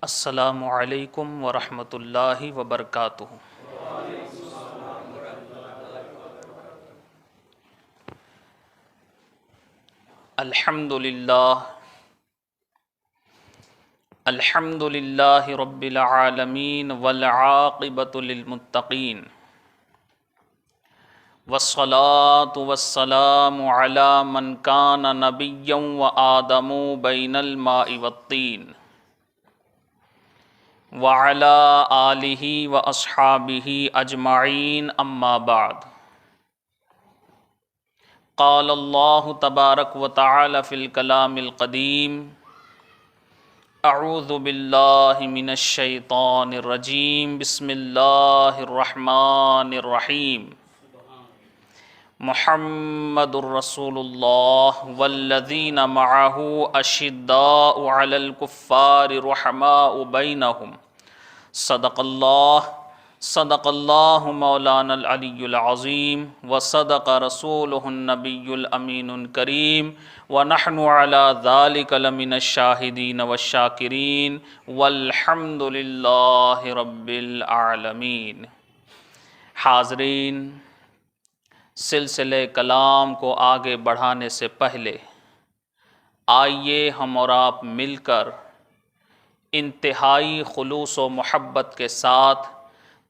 السلام علیکم ورحمۃ اللہ وبرکاتہ۔ الحمد للہ رب العالمین والعاقبۃ للمتقین، والصلاة والسلام علی من کان نبیا وآدم بین الماء والطین، وعلى آلہ واصحابہ اجمعین، اما بعد۔ قال اللہ تبارک وتعالی فی الکلام القدیم، اعوذ باللہ من الشیطان الرجیم، بسم اللہ الرحمن الرحیم۔ محمد رسول اللہ والذین معہ اشداء علی الکفار رحماء بینہم، صدق اللہ مولانا العلی العظیم، وصدق رسولہ النبی الامین الکریم، ونحن علی ذلک لمن الشاہدین والشاکرین، والحمد للہ رب العالمین۔ حاضرین، سلسلہ کلام کو آگے بڑھانے سے پہلے آئیے ہم اور آپ مل کر انتہائی خلوص و محبت کے ساتھ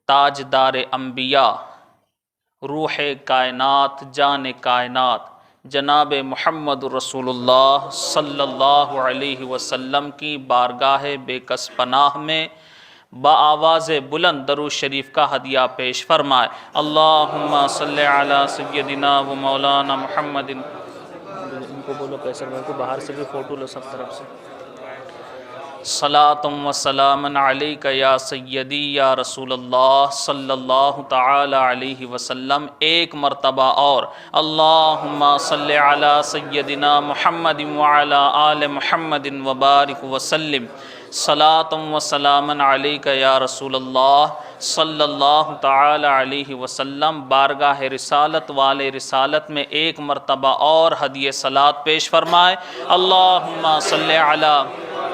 تاجدار انبیاء، روح کائنات، جان کائنات، جناب محمد رسول اللہ صلی اللہ علیہ وسلم کی بارگاہ بے کس پناہ میں بآواز بلند درود شریف کا ہدیہ پیش فرمائے۔ اللہم صلی علی سیدنا و مولانا محمد۔ ان کو بولو کیسر بھائی کو باہر سے بھی فوٹو لو سب طرف سے۔ صلاۃ و سلام علیک یا سیدی یا رسول اللہ صلی اللہ تعالی علیہ وسلم۔ ایک مرتبہ اور اللہم صلی علی سیدنا محمد وعلی آل محمد وبارک وسلم۔ صلاۃ و سلام علیک یا رسول اللہ صلی اللہ تعالی علیہ وسلم۔ بارگاہ رسالت والے رسالت میں ایک مرتبہ اور ہدیہ صلاۃ پیش فرمائے۔ اللہم صلی علی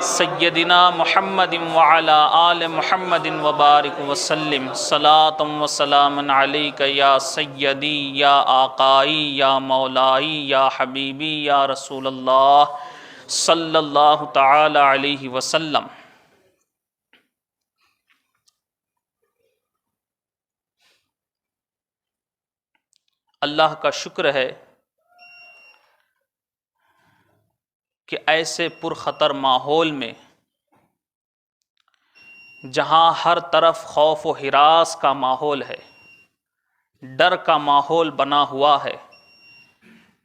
سیدنا محمد وعلی آل محمد وبارک وسلم۔ صلاۃ و سلام علیک یا سیدی یا آقائی یا مولائی یا حبیبی یا رسول اللہ صلی اللہ تعالی علیہ وسلم۔ اللہ کا شکر ہے کہ ایسے پرخطر ماحول میں جہاں ہر طرف خوف و ہراس کا ماحول ہے، ڈر کا ماحول بنا ہوا ہے،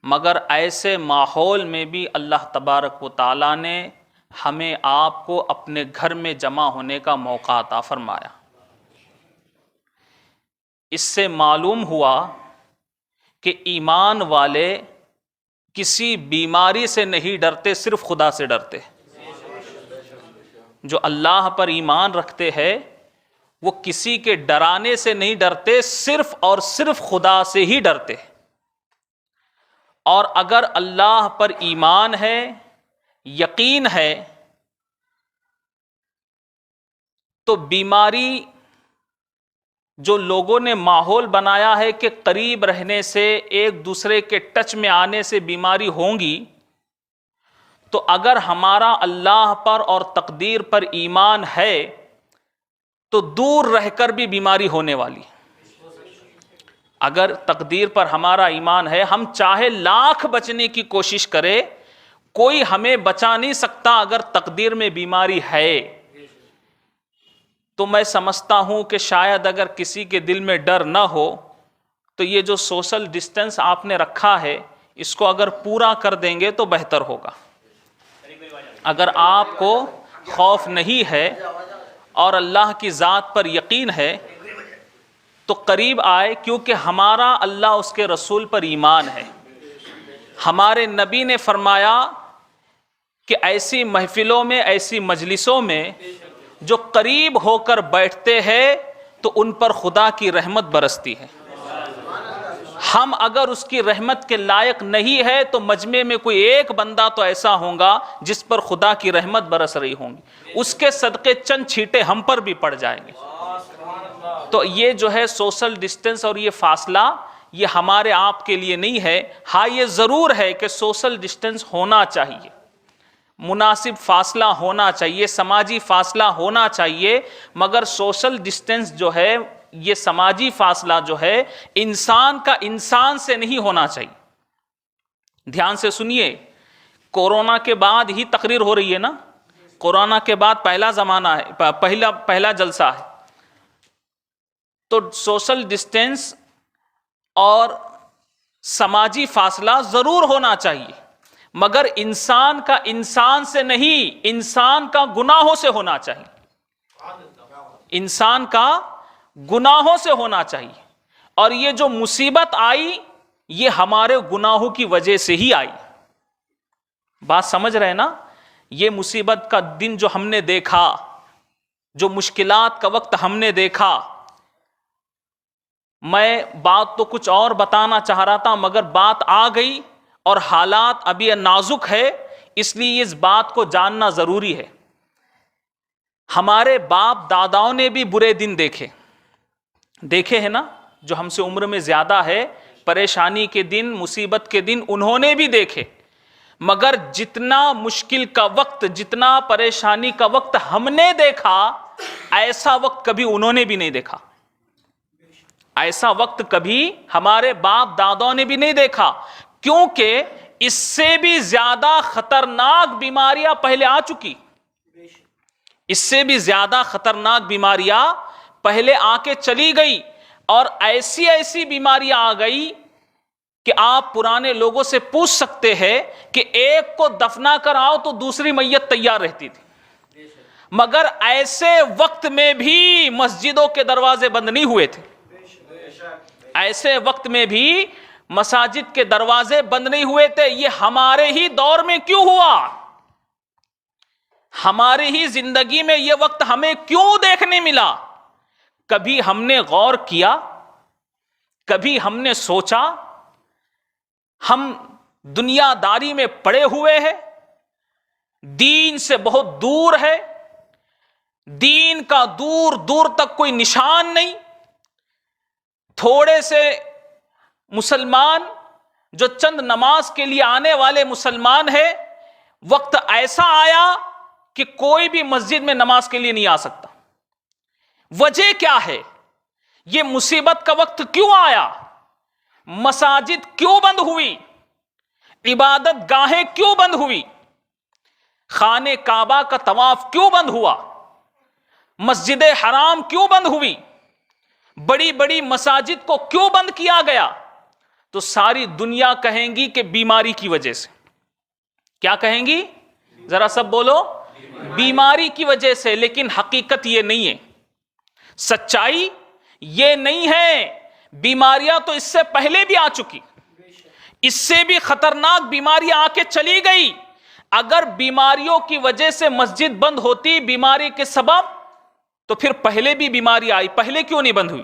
مگر ایسے ماحول میں بھی اللہ تبارک و تعالیٰ نے ہمیں آپ کو اپنے گھر میں جمع ہونے کا موقع عطا فرمایا۔ اس سے معلوم ہوا کہ ایمان والے کسی بیماری سے نہیں ڈرتے، صرف خدا سے ڈرتے۔ جو اللہ پر ایمان رکھتے ہیں وہ کسی کے ڈرانے سے نہیں ڈرتے، صرف اور صرف خدا سے ہی ڈرتے۔ اور اگر اللہ پر ایمان ہے، یقین ہے، تو بیماری جو لوگوں نے ماحول بنایا ہے کہ قریب رہنے سے، ایک دوسرے کے ٹچ میں آنے سے بیماری ہوں گی، تو اگر ہمارا اللہ پر اور تقدیر پر ایمان ہے تو دور رہ کر بھی بیماری ہونے والی۔ اگر تقدیر پر ہمارا ایمان ہے، ہم چاہے لاکھ بچنے کی کوشش کرے، کوئی ہمیں بچا نہیں سکتا اگر تقدیر میں بیماری ہے۔ تو میں سمجھتا ہوں کہ شاید اگر کسی کے دل میں ڈر نہ ہو تو یہ جو سوشل ڈسٹنس آپ نے رکھا ہے اس کو اگر پورا کر دیں گے تو بہتر ہوگا۔ اگر آپ کو خوف نہیں ہے اور اللہ کی ذات پر یقین ہے تو قریب آئے، کیونکہ ہمارا اللہ اس کے رسول پر ایمان ہے۔ ہمارے نبی نے فرمایا کہ ایسی محفلوں میں، ایسی مجلسوں میں جو قریب ہو کر بیٹھتے ہیں تو ان پر خدا کی رحمت برستی ہے۔ ہم اگر اس کی رحمت کے لائق نہیں ہے تو مجمع میں کوئی ایک بندہ تو ایسا ہوگا جس پر خدا کی رحمت برس رہی ہوں گی، اس کے صدقے چند چھینٹے ہم پر بھی پڑ جائیں گے۔ تو یہ جو ہے سوشل ڈسٹنس اور یہ فاصلہ یہ ہمارے آپ کے لیے نہیں ہے۔ ہاں یہ ضرور ہے کہ سوشل ڈسٹنس ہونا چاہیے، مناسب فاصلہ ہونا چاہیے، سماجی فاصلہ ہونا چاہیے، مگر سوشل ڈسٹنس جو ہے یہ سماجی فاصلہ جو ہے انسان کا انسان سے نہیں ہونا چاہیے۔ دھیان سے سنیے، کورونا کے بعد ہی تقریر ہو رہی ہے نا، کورونا کے بعد پہلا زمانہ ہے، پہلا جلسہ ہے، تو سوشل ڈسٹنس اور سماجی فاصلہ ضرور ہونا چاہیے، مگر انسان کا انسان سے نہیں، انسان کا گناہوں سے ہونا چاہیے، انسان کا گناہوں سے ہونا چاہیے۔ اور یہ جو مصیبت آئی یہ ہمارے گناہوں کی وجہ سے ہی آئی۔ بات سمجھ رہے نا؟ یہ مصیبت کا دن جو ہم نے دیکھا، جو مشکلات کا وقت ہم نے دیکھا، میں بات تو کچھ اور بتانا چاہ رہا تھا مگر بات آ گئی اور حالات ابھی نازک ہے، اس لیے اس بات کو جاننا ضروری ہے۔ ہمارے باپ داداؤں نے بھی برے دن دیکھے ہیں نا، جو ہم سے عمر میں زیادہ ہے، پریشانی کے دن، مصیبت کے دن انہوں نے بھی دیکھے، مگر جتنا مشکل کا وقت، جتنا پریشانی کا وقت ہم نے دیکھا، ایسا وقت کبھی انہوں نے بھی نہیں دیکھا، ایسا وقت کبھی ہمارے باپ داداؤں نے بھی نہیں دیکھا، کیونکہ اس سے بھی زیادہ خطرناک بیماریاں پہلے آ چکی، اس سے بھی زیادہ خطرناک بیماریاں پہلے آ کے چلی گئی، اور ایسی ایسی بیماریاں آ گئی کہ آپ پرانے لوگوں سے پوچھ سکتے ہیں کہ ایک کو دفنا کر آؤ تو دوسری میت تیار رہتی تھی، مگر ایسے وقت میں بھی مسجدوں کے دروازے بند نہیں ہوئے تھے، ایسے وقت میں بھی مساجد کے دروازے بند نہیں ہوئے تھے۔ یہ ہمارے ہی دور میں کیوں ہوا؟ ہماری ہی زندگی میں یہ وقت ہمیں کیوں دیکھنے ملا؟ کبھی ہم نے غور کیا؟ کبھی ہم نے سوچا؟ ہم دنیا داری میں پڑے ہوئے ہیں، دین سے بہت دور ہے، دین کا دور دور تک کوئی نشان نہیں، تھوڑے سے مسلمان جو چند نماز کے لیے آنے والے مسلمان ہیں، وقت ایسا آیا کہ کوئی بھی مسجد میں نماز کے لیے نہیں آ سکتا۔ وجہ کیا ہے؟ یہ مصیبت کا وقت کیوں آیا؟ مساجد کیوں بند ہوئی؟ عبادت گاہیں کیوں بند ہوئی؟ خانہ کعبہ کا طواف کیوں بند ہوا؟ مسجد حرام کیوں بند ہوئی؟ بڑی بڑی مساجد کو کیوں بند کیا گیا؟ تو ساری دنیا کہیں گی کہ بیماری کی وجہ سے۔ کیا کہیں گی؟ ذرا سب بولو، بیماری کی وجہ سے۔ لیکن حقیقت یہ نہیں ہے، سچائی یہ نہیں ہے۔ بیماریاں تو اس سے پہلے بھی آ چکی، اس سے بھی خطرناک بیماریاں آ کے چلی گئی۔ اگر بیماریوں کی وجہ سے مسجد بند ہوتی، بیماری کے سبب، تو پھر پہلے بھی بیماری آئی، پہلے کیوں نہیں بند ہوئی؟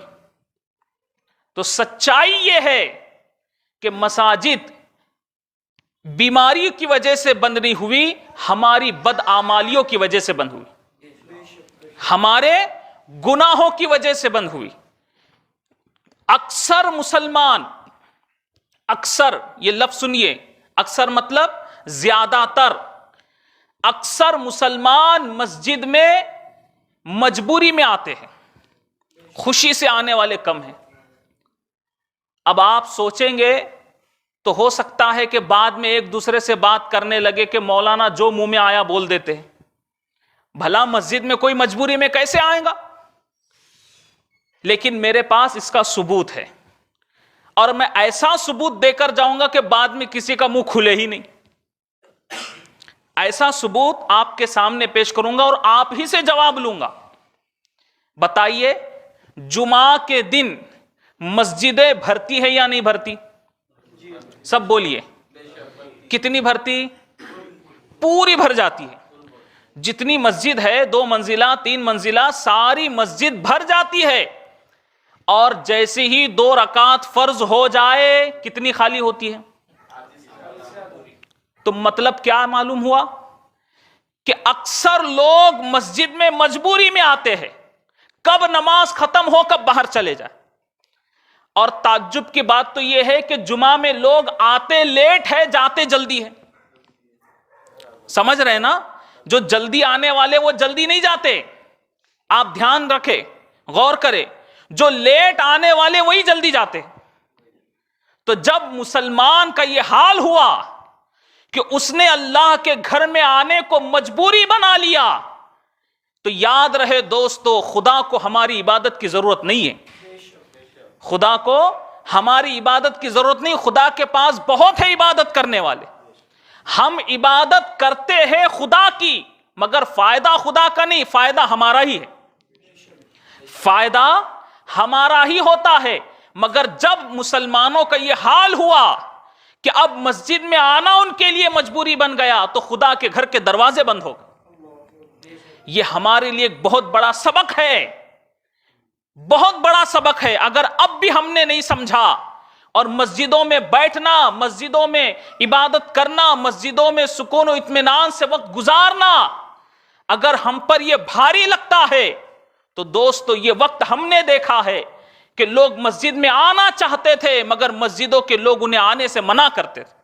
تو سچائی یہ ہے کہ مساجد بیماری کی وجہ سے بند نہیں ہوئی، ہماری بدعمالیوں کی وجہ سے بند ہوئی، ہمارے گناہوں کی وجہ سے بند ہوئی۔ اکثر مسلمان، اکثر یہ لفظ سنیے، اکثر مطلب زیادہ تر، اکثر مسلمان مسجد میں مجبوری میں آتے ہیں، خوشی سے آنے والے کم ہیں۔ اب آپ سوچیں گے تو ہو سکتا ہے کہ بعد میں ایک دوسرے سے بات کرنے لگے کہ مولانا جو منہ میں آیا بول دیتے ہیں، بھلا مسجد میں کوئی مجبوری میں کیسے آئے گا؟ لیکن میرے پاس اس کا ثبوت ہے، اور میں ایسا ثبوت دے کر جاؤں گا کہ بعد میں کسی کا منہ کھلے ہی نہیں۔ ایسا ثبوت آپ کے سامنے پیش کروں گا اور آپ ہی سے جواب لوں گا۔ بتائیے، جمعہ کے دن مسجدیں بھرتی ہے یا نہیں بھرتی؟ سب بولیے، کتنی بھرتی؟ پوری بھر جاتی ہے۔ جتنی مسجد ہے، 2 منزلہ 3 منزلہ، ساری مسجد بھر جاتی ہے۔ اور جیسے ہی 2 رکعت فرض ہو جائے کتنی خالی ہوتی ہے؟ تو مطلب کیا معلوم ہوا کہ اکثر لوگ مسجد میں مجبوری میں آتے ہیں، کب نماز ختم ہو کب باہر چلے جائے. اور تعجب کی بات تو یہ ہے کہ جمعہ میں لوگ آتے لیٹ ہے جاتے جلدی ہے. سمجھ رہے نا؟ جو جلدی آنے والے وہ جلدی نہیں جاتے، آپ دھیان رکھیں، غور کریں. جو لیٹ آنے والے وہی جلدی جاتے. تو جب مسلمان کا یہ حال ہوا کہ اس نے اللہ کے گھر میں آنے کو مجبوری بنا لیا، تو یاد رہے دوستو، خدا کو ہماری عبادت کی ضرورت نہیں ہے. خدا کو ہماری عبادت کی ضرورت نہیں. خدا کے پاس بہت ہے عبادت کرنے والے. ہم عبادت کرتے ہیں خدا کی، مگر فائدہ خدا کا نہیں، فائدہ ہمارا ہی ہے. فائدہ ہمارا ہی ہوتا ہے. مگر جب مسلمانوں کا یہ حال ہوا کہ اب مسجد میں آنا ان کے لیے مجبوری بن گیا، تو خدا کے گھر کے دروازے بند ہو گئے. یہ ہمارے لیے ایک بہت بڑا سبق ہے، بہت بڑا سبق ہے. اگر اب بھی ہم نے نہیں سمجھا، اور مسجدوں میں بیٹھنا، مسجدوں میں عبادت کرنا، مسجدوں میں سکون و اطمینان سے وقت گزارنا اگر ہم پر یہ بھاری لگتا ہے، تو دوستو یہ وقت ہم نے دیکھا ہے کہ لوگ مسجد میں آنا چاہتے تھے مگر مسجدوں کے لوگ انہیں آنے سے منع کرتے تھے.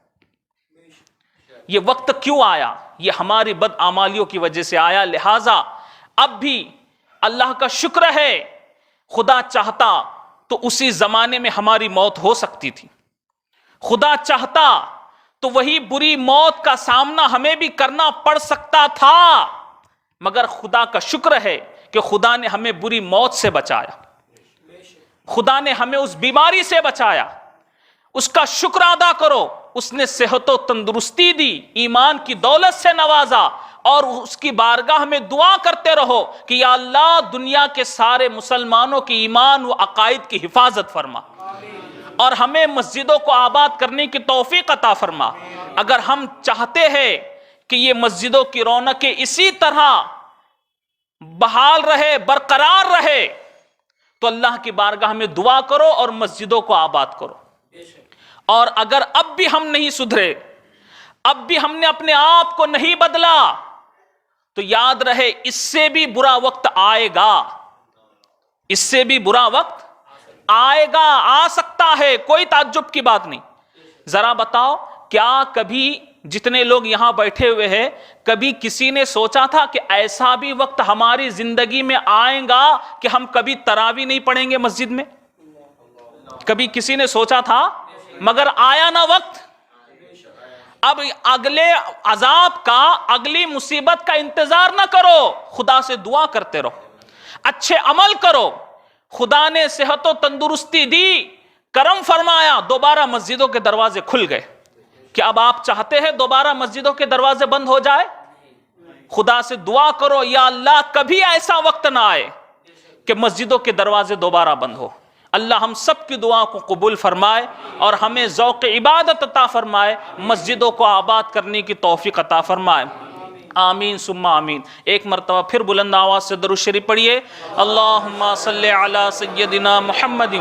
یہ وقت کیوں آیا؟ یہ ہماری بدعمالیوں کی وجہ سے آیا. لہٰذا اب بھی اللہ کا شکر ہے، خدا چاہتا تو اسی زمانے میں ہماری موت ہو سکتی تھی. خدا چاہتا تو وہی بری موت کا سامنا ہمیں بھی کرنا پڑ سکتا تھا، مگر خدا کا شکر ہے کہ خدا نے ہمیں بری موت سے بچایا. خدا نے ہمیں اس بیماری سے بچایا. اس کا شکر ادا کرو. اس نے صحت و تندرستی دی، ایمان کی دولت سے نوازا، اور اس کی بارگاہ میں دعا کرتے رہو کہ یا اللہ دنیا کے سارے مسلمانوں کی ایمان و عقائد کی حفاظت فرما، اور ہمیں مسجدوں کو آباد کرنے کی توفیق عطا فرما. اگر ہم چاہتے ہیں کہ یہ مسجدوں کی رونقیں اسی طرح بحال رہے، برقرار رہے، تو اللہ کی بارگاہ میں دعا کرو اور مسجدوں کو آباد کرو. اور اگر اب بھی ہم نہیں سدھرے، اب بھی ہم نے اپنے آپ کو نہیں بدلا، تو یاد رہے اس سے بھی برا وقت آئے گا. اس سے بھی برا وقت آئے گا، آ سکتا ہے، کوئی تعجب کی بات نہیں. ذرا بتاؤ، کیا کبھی جتنے لوگ یہاں بیٹھے ہوئے ہیں، کبھی کسی نے سوچا تھا کہ ایسا بھی وقت ہماری زندگی میں آئے گا کہ ہم کبھی تراویح نہیں پڑھیں گے مسجد میں؟ کبھی کسی نے سوچا تھا؟ مگر آیا نا وقت. اب اگلے عذاب کا، اگلی مصیبت کا انتظار نہ کرو، خدا سے دعا کرتے رہو، اچھے عمل کرو. خدا نے صحت و تندرستی دی، کرم فرمایا، دوبارہ مسجدوں کے دروازے کھل گئے. کہ اب آپ چاہتے ہیں دوبارہ مسجدوں کے دروازے بند ہو جائے؟ خدا سے دعا کرو یا اللہ کبھی ایسا وقت نہ آئے کہ مسجدوں کے دروازے دوبارہ بند ہو. اللہ ہم سب کی دعا کو قبول فرمائے اور ہمیں ذوق عبادت عطا فرمائے، مسجدوں کو آباد کرنے کی توفیق عطا فرمائے. آمین ثم آمین. ایک مرتبہ پھر بلند آواز سے درود شریف پڑھیے. اللہم صلی علی سیدنا محمد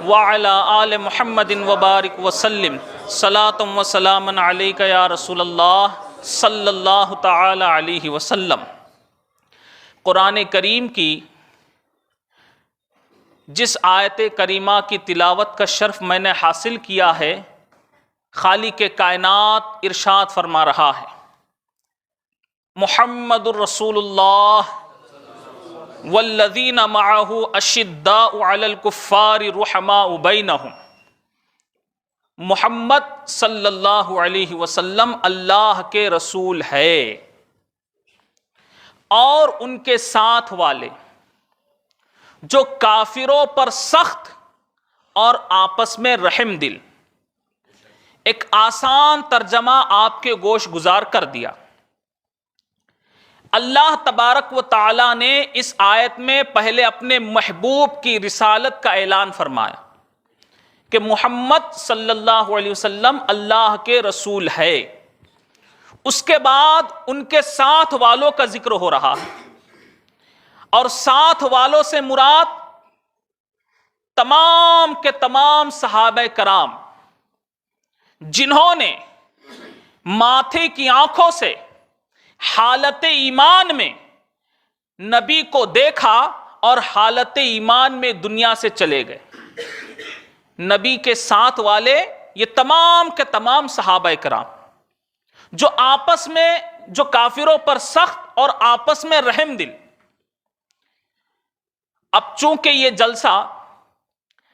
وعلی آل محمد وبارک وسلم. صلاۃ و سلام علیک یا رسول اللہ صلی اللہ تعالی علیہ وسلم. قرآن کریم کی جس آیت کریمہ کی تلاوت کا شرف میں نے حاصل کیا ہے، خالق کائنات ارشاد فرما رہا ہے، محمد الرسول اللہ والذین معہ اشداء علی الکفار رحماء بینہم. محمد صلی اللہ علیہ وسلم اللہ کے رسول ہے، اور ان کے ساتھ والے جو کافروں پر سخت اور آپس میں رحم دل. ایک آسان ترجمہ آپ کے گوش گزار کر دیا. اللہ تبارک و تعالی نے اس آیت میں پہلے اپنے محبوب کی رسالت کا اعلان فرمایا کہ محمد صلی اللہ علیہ وسلم اللہ کے رسول ہے. اس کے بعد ان کے ساتھ والوں کا ذکر ہو رہا ہے، اور ساتھ والوں سے مراد تمام کے تمام صحابہ کرام جنہوں نے ماتھے کی آنکھوں سے حالت ایمان میں نبی کو دیکھا اور حالت ایمان میں دنیا سے چلے گئے، نبی کے ساتھ والے یہ تمام کے تمام صحابہ کرام جو آپس میں، جو کافروں پر سخت اور آپس میں رحم دل۔ اب چونکہ یہ جلسہ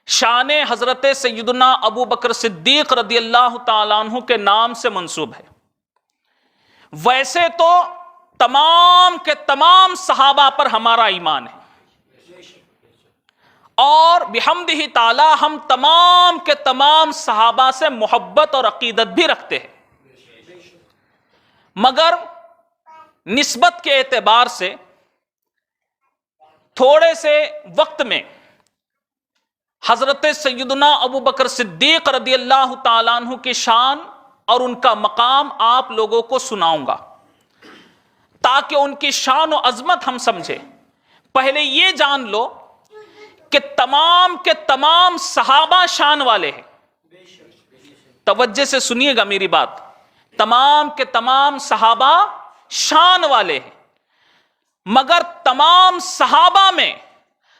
شان حضرت سیدنا ابو بکر صدیق رضی اللہ تعالیٰ عنہ کے نام سے منسوب ہے، ویسے تو تمام کے تمام صحابہ پر ہمارا ایمان ہے، اور بحمدہ تعالی ہم تمام کے تمام صحابہ سے محبت اور عقیدت بھی رکھتے ہیں، مگر نسبت کے اعتبار سے تھوڑے سے وقت میں حضرت سیدنا ابو بکر صدیق رضی اللہ تعالیٰ عنہ کی شان اور ان کا مقام آپ لوگوں کو سناؤں گا تاکہ ان کی شان و عظمت ہم سمجھیں۔ پہلے یہ جان لو کہ تمام کے تمام صحابہ شان والے ہیں، توجہ سے سنیے گا میری بات، تمام کے تمام صحابہ شان والے ہیں، مگر تمام صحابہ میں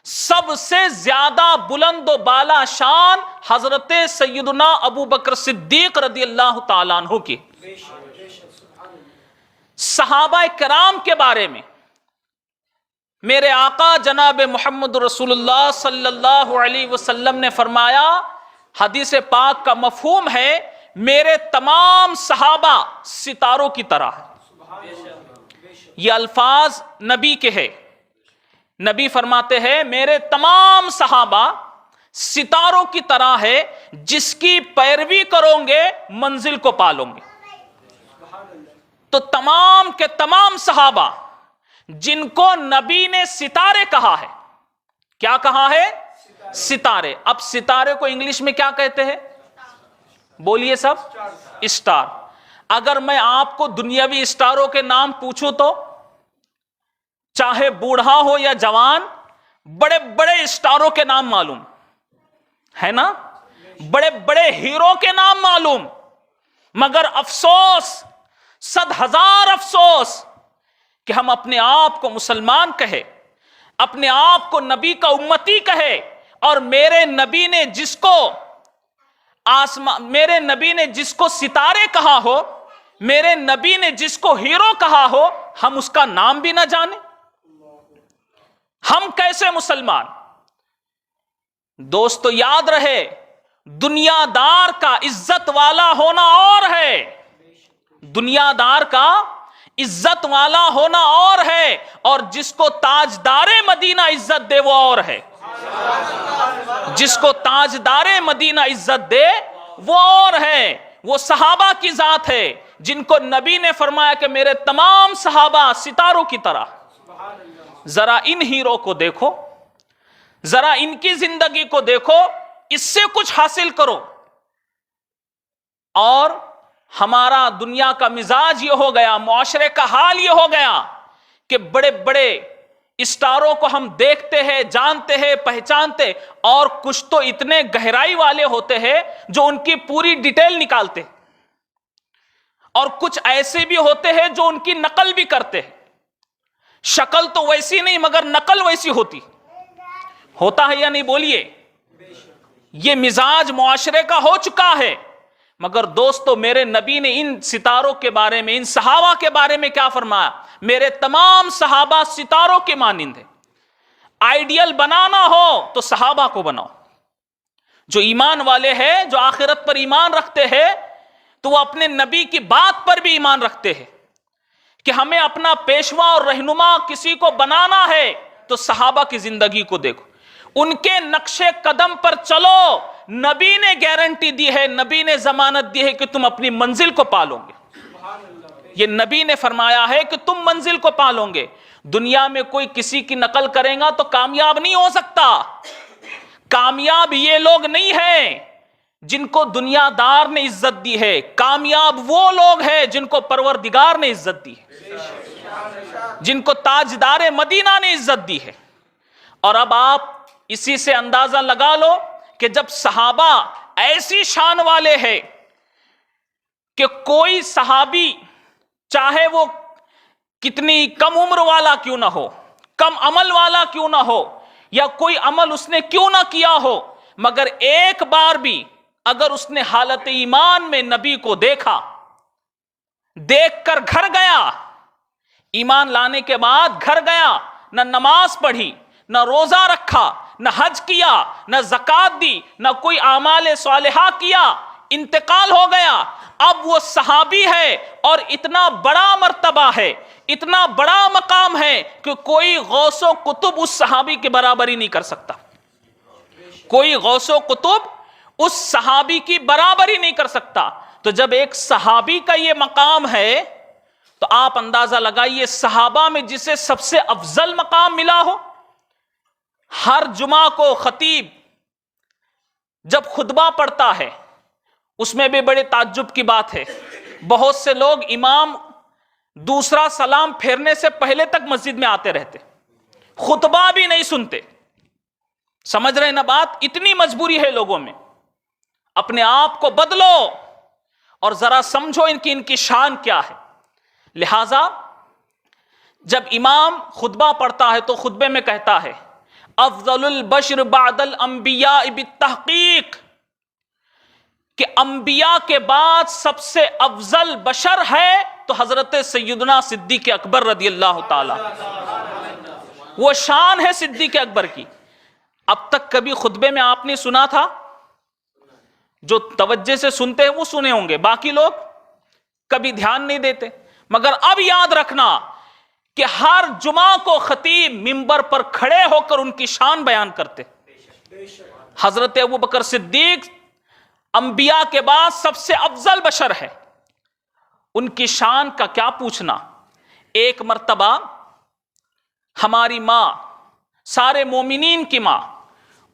سب سے زیادہ بلند و بالا شان حضرت سیدنا ابو بکر صدیق رضی اللہ تعالیٰ عنہ کی۔ صحابہ کرام کے بارے میں میرے آقا جناب محمد رسول اللہ صلی اللہ علیہ وسلم نے فرمایا، حدیث پاک کا مفہوم ہے میرے تمام صحابہ ستاروں کی طرح ہیں۔ یہ الفاظ نبی کے ہیں، نبی فرماتے ہیں میرے تمام صحابہ ستاروں کی طرح ہے، جس کی پیروی کرو گے منزل کو پالو گے۔ تو تمام کے تمام صحابہ جن کو نبی نے ستارے کہا ہے، کیا کہا ہے؟ ستارے۔ اب ستارے کو انگلش میں کیا کہتے ہیں؟ بولیے سب، اسٹار۔ اگر میں آپ کو دنیاوی اسٹاروں کے نام پوچھوں تو چاہے بوڑھا ہو یا جوان، بڑے بڑے اسٹاروں کے نام معلوم ہے نا، بڑے بڑے ہیرو کے نام معلوم، مگر افسوس، 100,000 افسوس کہ ہم اپنے آپ کو مسلمان کہے، اپنے آپ کو نبی کا امتی کہے، اور میرے نبی نے جس کو ستارے کہا ہو، میرے نبی نے جس کو ہیرو کہا ہو، ہم اس کا نام بھی نہ جانیں، ہم کیسے مسلمان؟ دوستو یاد رہے، دنیا دار کا عزت والا ہونا اور ہے، دنیا دار کا عزت والا ہونا اور ہے، اور جس کو تاجدار مدینہ عزت دے وہ اور ہے، جس کو تاجدار مدینہ عزت دے وہ اور ہے، وہ صحابہ کی ذات ہے جن کو نبی نے فرمایا کہ میرے تمام صحابہ ستاروں کی طرح۔ ذرا ان ہیرو کو دیکھو، ذرا ان کی زندگی کو دیکھو، اس سے کچھ حاصل کرو۔ اور ہمارا دنیا کا مزاج یہ ہو گیا، معاشرے کا حال یہ ہو گیا کہ بڑے بڑے اسٹاروں کو ہم دیکھتے ہیں، جانتے ہیں، پہچانتے، اور کچھ تو اتنے گہرائی والے ہوتے ہیں جو ان کی پوری ڈیٹیل نکالتے ہیں، اور کچھ ایسے بھی ہوتے ہیں جو ان کی نقل بھی کرتے ہیں، شکل تو ویسی نہیں مگر نقل ویسی ہوتا ہے یا نہیں؟ بولیے، یہ مزاج معاشرے کا ہو چکا ہے۔ مگر دوستو میرے نبی نے ان ستاروں کے بارے میں، ان صحابہ کے بارے میں کیا فرمایا؟ میرے تمام صحابہ ستاروں کے مانند ہیں۔ آئیڈیل بنانا ہو تو صحابہ کو بناؤ، جو ایمان والے ہیں، جو آخرت پر ایمان رکھتے ہیں، تو وہ اپنے نبی کی بات پر بھی ایمان رکھتے ہیں کہ ہمیں اپنا پیشوا اور رہنما کسی کو بنانا ہے تو صحابہ کی زندگی کو دیکھو، ان کے نقش قدم پر چلو۔ نبی نے گارنٹی دی ہے، نبی نے ضمانت دی ہے کہ تم اپنی منزل کو پالو گے، یہ نبی نے فرمایا ہے کہ تم منزل کو پالو گے۔ دنیا میں کوئی کسی کی نقل کرے گا تو کامیاب نہیں ہو سکتا۔ کامیاب یہ لوگ نہیں ہیں جن کو دنیا دار نے عزت دی ہے، کامیاب وہ لوگ ہیں جن کو پروردگار نے عزت دی ہے، جن کو تاجدار مدینہ نے عزت دی ہے۔ اور اب آپ اسی سے اندازہ لگا لو کہ جب صحابہ ایسی شان والے ہیں کہ کوئی صحابی چاہے وہ کتنی کم عمر والا کیوں نہ ہو، کم عمل والا کیوں نہ ہو، یا کوئی عمل اس نے کیوں نہ کیا ہو، مگر ایک بار بھی اگر اس نے حالت ایمان میں نبی کو دیکھا، دیکھ کر گھر گیا، ایمان لانے کے بعد گھر گیا، نہ نماز پڑھی، نہ روزہ رکھا، نہ حج کیا، نہ زکوٰۃ دی، نہ کوئی اعمال صالحہ کیا، انتقال ہو گیا، اب وہ صحابی ہے اور اتنا بڑا مرتبہ ہے، اتنا بڑا مقام ہے کہ کوئی غوث و قطب اس صحابی کے برابری نہیں کر سکتا، کوئی غوث و قطب اس صحابی کی برابری نہیں کر سکتا۔ تو جب ایک صحابی کا یہ مقام ہے تو آپ اندازہ لگائیے صحابہ میں جسے سب سے افضل مقام ملا ہو۔ ہر جمعہ کو خطیب جب خطبہ پڑھتا ہے اس میں بھی بڑے تعجب کی بات ہے، بہت سے لوگ امام دوسرا سلام پھیرنے سے پہلے تک مسجد میں آتے رہتے، خطبہ بھی نہیں سنتے۔ سمجھ رہے نا بات؟ اتنی مجبوری ہے لوگوں میں۔ اپنے آپ کو بدلو اور ذرا سمجھو ان کی شان کیا ہے۔ لہذا جب امام خطبہ پڑھتا ہے تو خطبے میں کہتا ہے افضل البشر بعد الانبیاء بالتحقیق، کہ انبیاء کے بعد سب سے افضل بشر ہے تو حضرت سیدنا صدیق اکبر رضی اللہ تعالی، وہ شان ہے صدیق اکبر کی۔ اب تک کبھی خطبے میں آپ نے سنا تھا؟ جو توجہ سے سنتے ہیں وہ سنے ہوں گے، باقی لوگ کبھی دھیان نہیں دیتے۔ مگر اب یاد رکھنا کہ ہر جمعہ کو خطیب منبر پر کھڑے ہو کر ان کی شان بیان کرتے۔ حضرت ابوبکر صدیق انبیاء کے بعد سب سے افضل بشر ہے، ان کی شان کا کیا پوچھنا۔ ایک مرتبہ ہماری ماں، سارے مومنین کی ماں،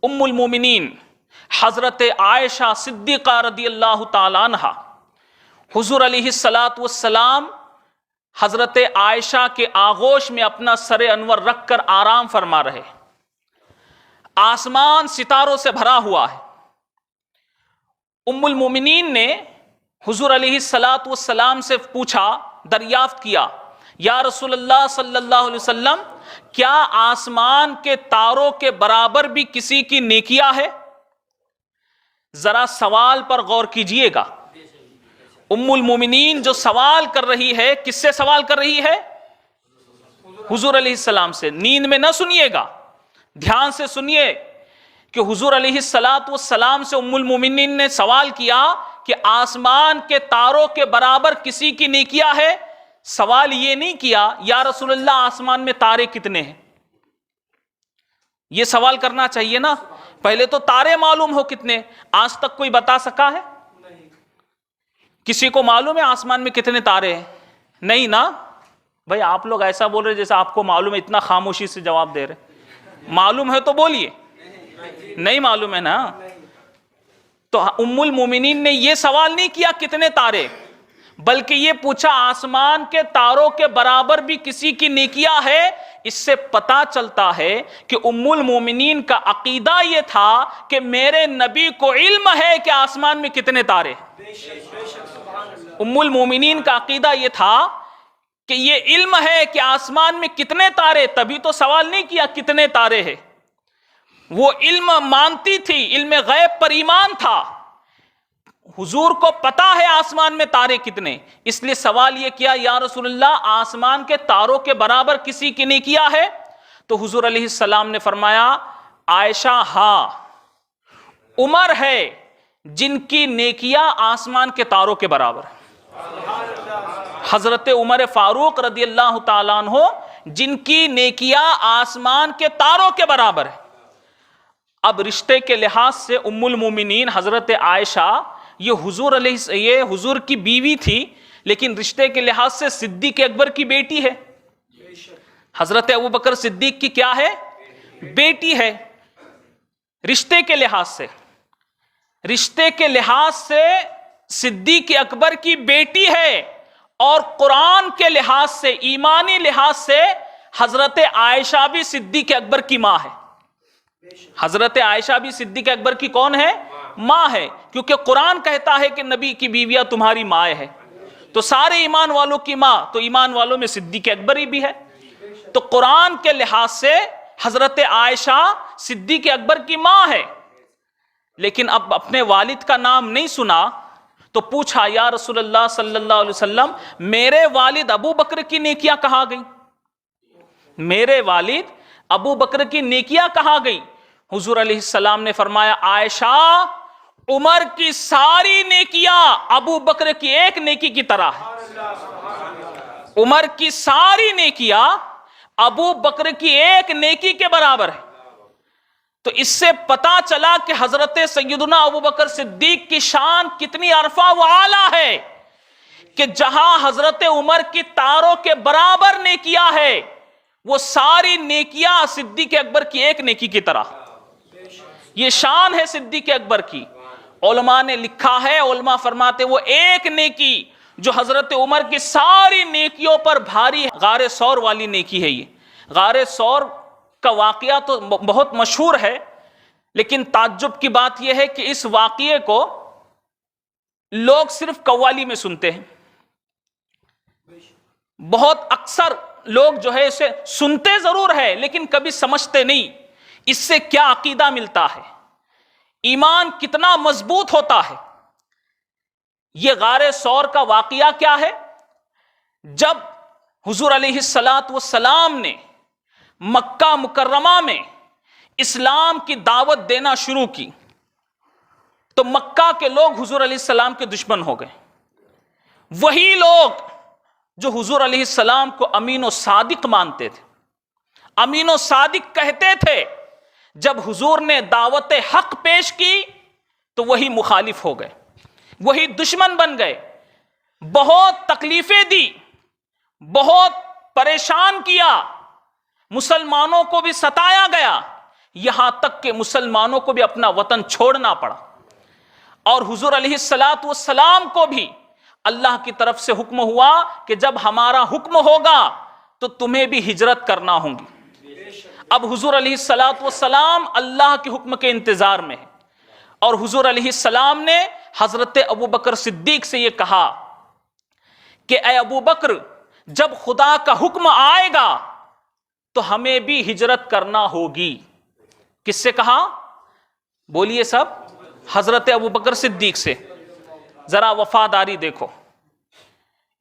ام المومنین حضرت عائشہ صدیقہ رضی اللہ تعالی عنہا، حضور علیہ السلام حضرت عائشہ کے آغوش میں اپنا سر انور رکھ کر آرام فرما رہے، آسمان ستاروں سے بھرا ہوا ہے۔ ام المومنین نے حضور علیہ السلام سے پوچھا، دریافت کیا، یا رسول اللہ صلی اللہ علیہ وسلم، کیا آسمان کے تاروں کے برابر بھی کسی کی نیکیاں ہے؟ ذرا سوال پر غور کیجئے گا۔ ام المومنین جو سوال کر رہی ہے، کس سے سوال کر رہی ہے؟ حضور علیہ السلام سے۔ نیند میں نہ سنیے گا، دھیان سے سنیے کہ حضور علیہ السلام سے ام المومنین نے سوال کیا کہ آسمان کے تاروں کے برابر کسی کی نیکیاں ہے؟ سوال یہ نہیں کیا یا رسول اللہ آسمان میں تارے کتنے ہیں، یہ سوال کرنا چاہیے نا، پہلے تو تارے معلوم ہو کتنے۔ آج تک کوئی بتا سکا ہے؟ کسی کو معلوم ہے آسمان میں کتنے تارے ہیں؟ نہیں نا بھائی، آپ لوگ ایسا بول رہے جیسے آپ کو معلوم ہے، اتنا خاموشی سے جواب دے رہے۔ معلوم ہے تو بولیے، نہیں معلوم ہے نا۔ تو ام المومنین نے یہ سوال نہیں کیا کتنے تارے، بلکہ یہ پوچھا آسمان کے تاروں کے برابر بھی کسی کی نیکیاں ہے۔ اس سے پتا چلتا ہے کہ ام المومنین کا عقیدہ یہ تھا کہ میرے نبی کو علم ہے کہ آسمان میں کتنے تارے۔ ام المومنین کا عقیدہ یہ تھا کہ یہ علم ہے کہ آسمان میں کتنے تارے، تبھی تو سوال نہیں کیا کتنے تارے ہیں۔ وہ علم مانتی تھی، علم غیب پر ایمان تھا، حضور کو پتا ہے آسمان میں تارے کتنے، اس لیے سوال یہ کیا، یا رسول اللہ آسمان کے تاروں کے برابر کسی کی نیکیاں ہے؟ تو حضور علیہ السلام نے فرمایا، عائشہ ہاں، عمر ہے جن کی نیکیاں آسمان کے تاروں کے برابر ہے۔ حضرت عمر فاروق رضی اللہ تعالیٰ عنہ جن کی نیکیاں آسمان کے تاروں کے برابر ہے۔ اب رشتے کے لحاظ سے ام المومنین حضرت عائشہ یہ حضور کی بیوی تھی، لیکن رشتے کے لحاظ سے صدیق اکبر کی بیٹی ہے۔ حضرت ابوبکر صدیق کی کیا ہے؟ بیٹی ہے۔ رشتے کے لحاظ سے صدیق اکبر کی بیٹی ہے، اور قرآن کے لحاظ سے، ایمانی لحاظ سے حضرت عائشہ بھی صدیق اکبر کی ماں ہے۔ حضرت عائشہ بھی صدیق اکبر کی کون ہے؟ ماں ہے، کیونکہ قرآن کہتا ہے کہ نبی کی بیویاں تمہاری ماں ہے، تو سارے ایمان والوں کی ماں، تو ایمان والوں میں صدیق اکبر ہی بھی ہے۔ تو قرآن کے لحاظ سے حضرت عائشہ صدیق اکبر کی ماں ہے، لیکن اب اپنے والد کا نام نہیں سنا تو پوچھا یا رسول اللہ صلی اللہ علیہ وسلم میرے والد ابو بکر کی نیکیاں کہاں گئی؟ میرے والد ابو بکر کی نیکیاں کہاں گئی؟ حضور علیہ السلام نے فرمایا عائشہ عمر کی ساری نیکیاں ابو بکر کی ایک نیکی کی طرح ہے، عمر کی ساری نیکیاں ابو بکر کی ایک نیکی کے برابر ہے۔ تو اس سے پتا چلا کہ حضرت سیدنا ابو بکر صدیق کی شان کتنی عرفہ و اعلیٰ ہے کہ جہاں حضرت عمر کی تاروں کے برابر نیکیاں ہے، وہ ساری نیکیاں صدیق اکبر کی ایک نیکی کی طرح۔ یہ شان ہے صدیق اکبر کی۔ علماء نے لکھا ہے، علماء فرماتے وہ ایک نیکی جو حضرت عمر کی ساری نیکیوں پر بھاری غار ثور والی نیکی ہے۔ یہ غار ثور کا واقعہ تو بہت مشہور ہے، لیکن تعجب کی بات یہ ہے کہ اس واقعے کو لوگ صرف قوالی میں سنتے ہیں۔ بہت اکثر لوگ جو ہے اسے سنتے ضرور ہے لیکن کبھی سمجھتے نہیں اس سے کیا عقیدہ ملتا ہے، ایمان کتنا مضبوط ہوتا ہے۔ یہ غار ثور کا واقعہ کیا ہے؟ جب حضور علیہ السلام نے مکہ مکرمہ میں اسلام کی دعوت دینا شروع کی تو مکہ کے لوگ حضور علیہ السلام کے دشمن ہو گئے۔ وہی لوگ جو حضور علیہ السلام کو امین و صادق مانتے تھے، امین و صادق کہتے تھے، جب حضور نے دعوت حق پیش کی تو وہی مخالف ہو گئے، وہی دشمن بن گئے، بہت تکلیفیں دی، بہت پریشان کیا، مسلمانوں کو بھی ستایا گیا، یہاں تک کہ مسلمانوں کو بھی اپنا وطن چھوڑنا پڑا۔ اور حضور علیہ السلام کو بھی اللہ کی طرف سے حکم ہوا کہ جب ہمارا حکم ہوگا تو تمہیں بھی ہجرت کرنا ہوگی۔ اب حضور علیہ السلام اللہ کے حکم کے انتظار میں ہے، اور حضور علیہ السلام نے حضرت ابو بکر صدیق سے یہ کہا کہ اے ابو بکر جب خدا کا حکم آئے گا تو ہمیں بھی ہجرت کرنا ہوگی۔ کس سے کہا؟ بولیے سب، حضرت ابو بکر صدیق سے۔ ذرا وفاداری دیکھو،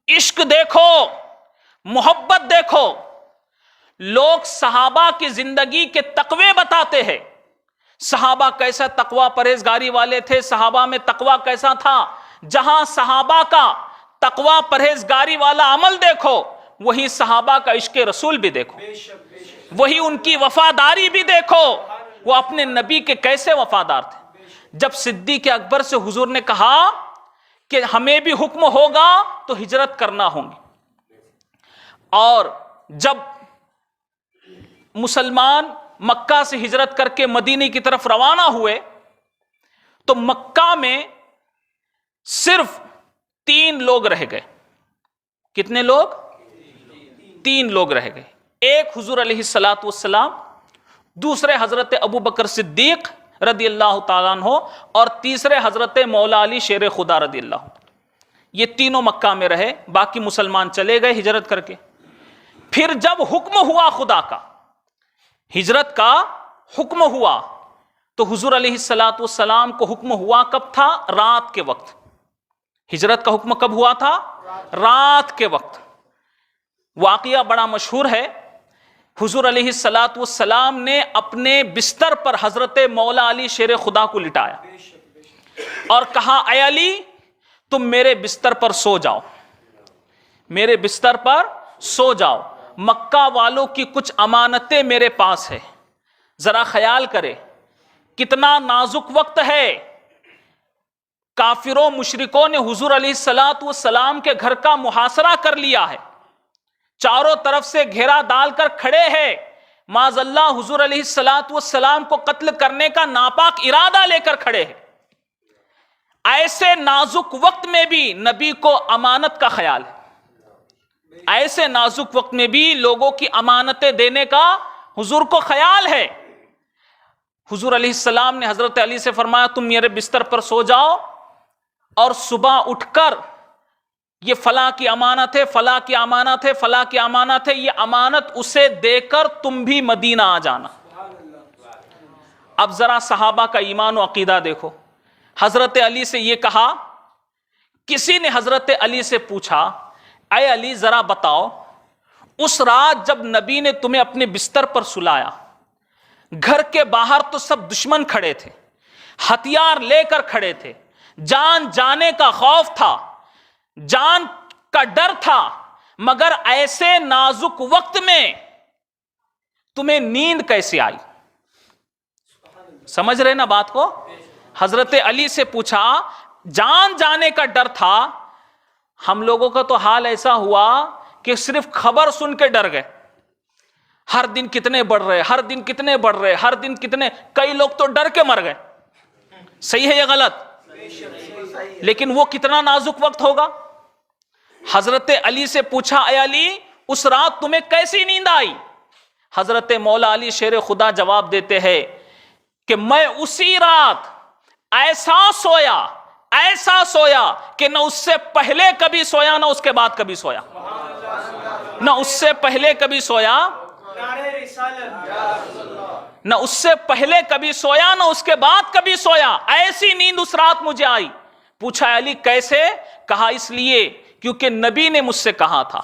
عشق دیکھو، محبت دیکھو۔ لوگ صحابہ کی زندگی کے تقوی بتاتے ہیں، صحابہ کیسا تقوی پرہیزگاری والے تھے، صحابہ میں تقوی کیسا تھا۔ جہاں صحابہ کا تقوی پرہیزگاری والا عمل دیکھو، وہی صحابہ کا عشق رسول بھی دیکھو، وہی ان کی وفاداری بھی دیکھو، وہ اپنے نبی کے کیسے وفادار تھے۔ جب صدیق اکبر سے حضور نے کہا کہ ہمیں بھی حکم ہوگا تو ہجرت کرنا ہوگی، اور جب مسلمان مکہ سے ہجرت کر کے مدینے کی طرف روانہ ہوئے تو مکہ میں صرف 3 لوگ رہ گئے۔ کتنے لوگ؟ 3 لوگ رہ گئے۔ ایک حضور علیہ السلام، دوسرے حضرت ابو بکر صدیق رضی اللہ تعالیٰ عنہ، اور تیسرے حضرت مولا علی شیر خدا رضی اللہ عنہ۔ یہ تینوں مکہ میں رہے، باقی مسلمان چلے گئے ہجرت کر کے۔ پھر جب حکم ہوا خدا کا، ہجرت کا حکم ہوا، تو حضور علیہ السلام کو حکم ہوا کب تھا؟ رات کے وقت۔ ہجرت کا حکم کب ہوا تھا؟ رات کے وقت۔ واقعہ بڑا مشہور ہے، حضور علیہ السلام نے اپنے بستر پر حضرت مولا علی شیر خدا کو لٹایا اور کہا اے علی تم میرے بستر پر سو جاؤ، میرے بستر پر سو جاؤ، مکہ والوں کی کچھ امانتیں میرے پاس ہے۔ ذرا خیال کرے کتنا نازک وقت ہے۔ کافروں مشرکوں نے حضور علیہ السلام کے گھر کا محاصرہ کر لیا ہے، چاروں طرف سے گھیرا ڈال کر کھڑے ہیں، معاذ اللہ حضور علیہ السلام کو قتل کرنے کا ناپاک ارادہ لے کر کھڑے ہیں۔ ایسے نازک وقت میں بھی نبی کو امانت کا خیال ہے، ایسے نازک وقت میں بھی لوگوں کی امانتیں دینے کا حضور کو خیال ہے۔ حضور علیہ السلام نے حضرت علی سے فرمایا تم میرے بستر پر سو جاؤ اور صبح اٹھ کر یہ فلاں کی امانت ہے، فلاں کی امانت ہے، فلاں کی امانت ہے، یہ امانت اسے دے کر تم بھی مدینہ آ جانا۔ اب ذرا صحابہ کا ایمان و عقیدہ دیکھو، حضرت علی سے یہ کہا، کسی نے حضرت علی سے پوچھا اے علی ذرا بتاؤ اس رات جب نبی نے تمہیں اپنے بستر پر سلایا، گھر کے باہر تو سب دشمن کھڑے تھے، ہتھیار لے کر کھڑے تھے، جان جانے کا خوف تھا، جان کا ڈر تھا، مگر ایسے نازک وقت میں تمہیں نیند کیسے آئی؟ سمجھ رہے نا بات کو؟ حضرت علی سے پوچھا، جان جانے کا ڈر تھا، ہم لوگوں کا تو حال ایسا ہوا کہ صرف خبر سن کے ڈر گئے، ہر دن کتنے بڑھ رہے، ہر دن کتنے بڑھ رہے، ہر دن کتنے، کئی لوگ تو ڈر کے مر گئے۔ صحیح ہے یا غلط؟ لیکن وہ کتنا نازک وقت ہوگا۔ حضرت علی سے پوچھا اے علی اس رات تمہیں کیسی نیند آئی؟ حضرت مولا علی شیر خدا جواب دیتے ہیں کہ میں اسی رات ایسا سویا کہ نہ اس سے پہلے کبھی سویا نہ اس کے بعد کبھی سویا، نہ اس سے پہلے کبھی سویا، نہ اس سے پہلے کبھی سویا نہ اس کے بعد کبھی سویا، ایسی نیند اس رات مجھے آئی۔ پوچھا علی کیسے؟ کہا اس لیے کیونکہ نبی نے مجھ سے کہا تھا۔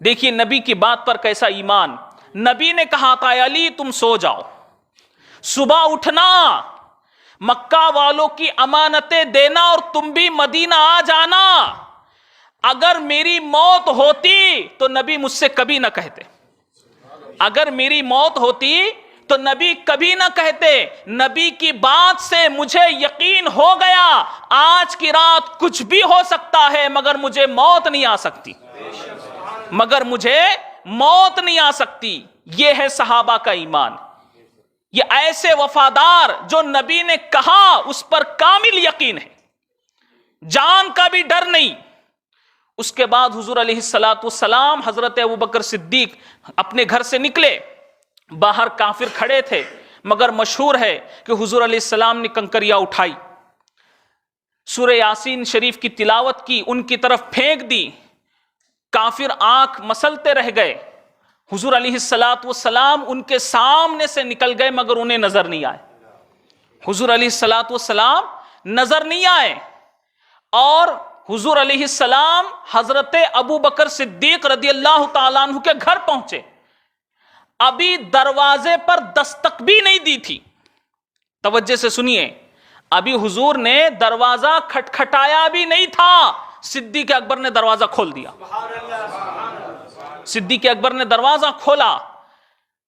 دیکھیے نبی کی بات پر کیسا ایمان، نبی نے کہا تھا اے علی تم سو جاؤ، صبح اٹھنا، مکہ والوں کی امانتیں دینا اور تم بھی مدینہ آ جانا۔ اگر میری موت ہوتی تو نبی مجھ سے کبھی نہ کہتے، اگر میری موت ہوتی تو نبی کبھی نہ کہتے۔ نبی کی بات سے مجھے یقین ہو گیا آج کی رات کچھ بھی ہو سکتا ہے مگر مجھے موت نہیں آ سکتی، مگر مجھے موت نہیں آ سکتی۔ یہ ہے صحابہ کا ایمان، یہ ایسے وفادار جو نبی نے کہا اس پر کامل یقین ہے، جان کا بھی ڈر نہیں۔ اس کے بعد حضور علیہ السلام حضرت ابوبکر صدیق اپنے گھر سے نکلے، باہر کافر کھڑے تھے، مگر مشہور ہے کہ حضور علیہ السلام نے کنکریاں اٹھائی، سورہ یاسین شریف کی تلاوت کی، ان کی طرف پھینک دی، کافر آنکھ مسلتے رہ گئے۔ حضور علیہ السلام ان کے سامنے سے نکل گئے مگر انہیں نظر نہیں آئے، حضور علیہ السلام نظر نہیں آئے۔ اور حضور علیہ السلام حضرت ابوبکر صدیق رضی اللہ تعالیٰ عنہ کے گھر پہنچے، ابھی دروازے پر دستک بھی نہیں دی تھی، توجہ سے سنیے، ابھی حضور نے دروازہ کھٹکھٹایا بھی نہیں تھا، صدیق اکبر نے دروازہ کھول دیا، صدیق اکبر نے دروازہ کھولا۔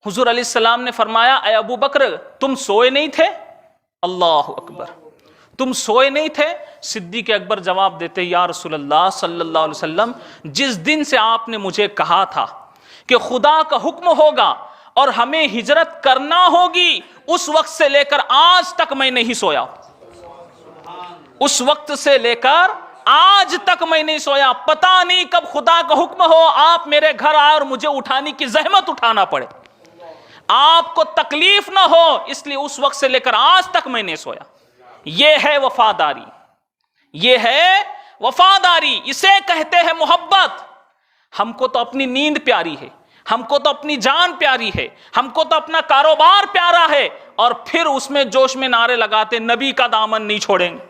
حضور علیہ السلام نے فرمایا اے ابو بکر تم سوئے نہیں تھے؟ اللہ اکبر، تم سوئے نہیں تھے؟ صدیق اکبر جواب دیتے یا رسول اللہ صلی اللہ علیہ وسلم جس دن سے آپ نے مجھے کہا تھا کہ خدا کا حکم ہوگا اور ہمیں ہجرت کرنا ہوگی، اس وقت سے لے کر آج تک میں نہیں سویا، اس وقت سے لے کر آج تک میں نہیں سویا، پتہ نہیں کب خدا کا حکم ہو آپ میرے گھر آئے اور مجھے اٹھانے کی زحمت اٹھانا پڑے، آپ کو تکلیف نہ ہو، اس لیے اس وقت سے لے کر آج تک میں نہیں سویا۔ یہ ہے وفاداری، یہ ہے وفاداری، اسے کہتے ہیں محبت۔ ہم کو تو اپنی نیند پیاری ہے، ہم کو تو اپنی جان پیاری ہے، ہم کو تو اپنا کاروبار پیارا ہے، اور پھر اس میں جوش میں نعرے لگاتے نبی کا دامن نہیں چھوڑیں گے۔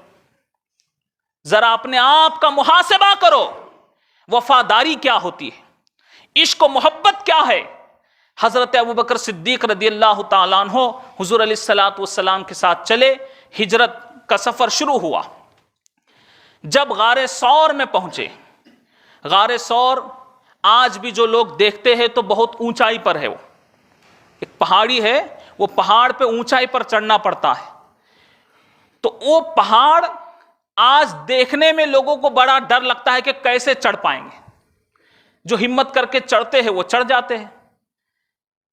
ذرا اپنے آپ کا محاسبہ کرو، وفاداری کیا ہوتی ہے، عشق و محبت کیا ہے۔ حضرت ابوبکر صدیق رضی اللہ تعالیٰ عنہ حضور علیہ السلام کے ساتھ چلے، ہجرت کا سفر شروع ہوا۔ جب غار ثور میں پہنچے، غار ثور آج بھی جو لوگ دیکھتے ہیں تو بہت اونچائی پر ہے، وہ ایک پہاڑی ہے، وہ پہاڑ پہ اونچائی پر چڑھنا پڑتا ہے، تو وہ پہاڑ آج دیکھنے میں لوگوں کو بڑا ڈر لگتا ہے کہ کیسے چڑھ پائیں گے، جو ہمت کر کے چڑھتے ہیں وہ چڑھ جاتے ہیں،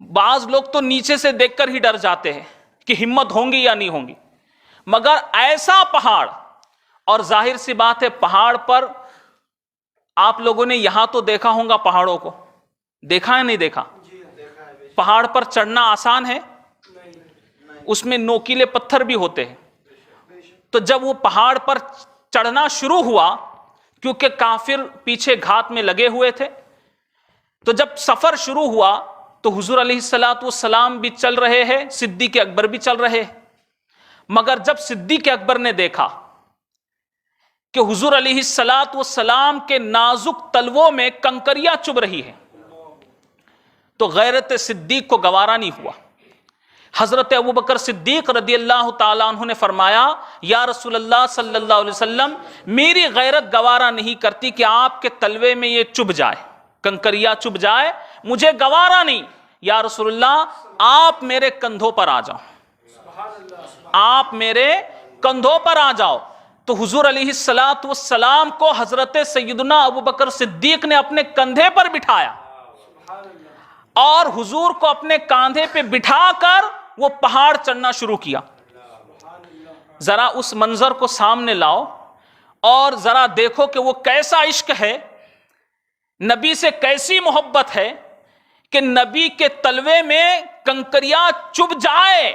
بعض لوگ تو نیچے سے دیکھ کر ہی ڈر جاتے ہیں کہ ہمت ہوں گی یا نہیں ہوں گی، مگر ایسا پہاڑ، اور ظاہر سی بات ہے پہاڑ پر آپ لوگوں نے یہاں تو دیکھا ہوگا، پہاڑوں کو دیکھا ہے نہیں دیکھا؟ پہاڑ پر چڑھنا آسان ہے؟ اس میں نوکیلے پتھر بھی ہوتے ہیں. تو جب وہ پہاڑ پر چڑھنا شروع ہوا، کیونکہ کافر پیچھے گھات میں لگے ہوئے تھے، تو جب سفر شروع ہوا تو حضور علیہ السلام بھی چل رہے ہیں، صدیق اکبر بھی چل رہے ہیں. مگر جب صدیق اکبر نے دیکھا کہ حضور علیہ السلام کے نازک تلووں میں کنکریاں چبھ رہی ہے، تو غیرت صدیق کو گوارا نہیں ہوا. حضرت ابوبکر صدیق رضی اللہ تعالیٰ عنہ نے فرمایا، یا رسول اللہ صلی اللہ علیہ وسلم، میری غیرت گوارا نہیں کرتی کہ آپ کے تلوے میں یہ چبھ جائے، کنکریاں چبھ جائے، مجھے گوارا نہیں. یا رسول اللہ، آپ میرے کندھوں پر آ جاؤ، آپ میرے کندھوں پر آ جاؤ. تو حضور علیہ السلام کو حضرت سیدنا ابوبکر صدیق نے اپنے کندھے پر بٹھایا، اور حضور کو اپنے کاندھے پہ بٹھا کر وہ پہاڑ چڑھنا شروع کیا. ذرا اس منظر کو سامنے لاؤ اور ذرا دیکھو کہ وہ کیسا عشق ہے، نبی سے کیسی محبت ہے کہ نبی کے تلوے میں کنکریاں چبھ جائے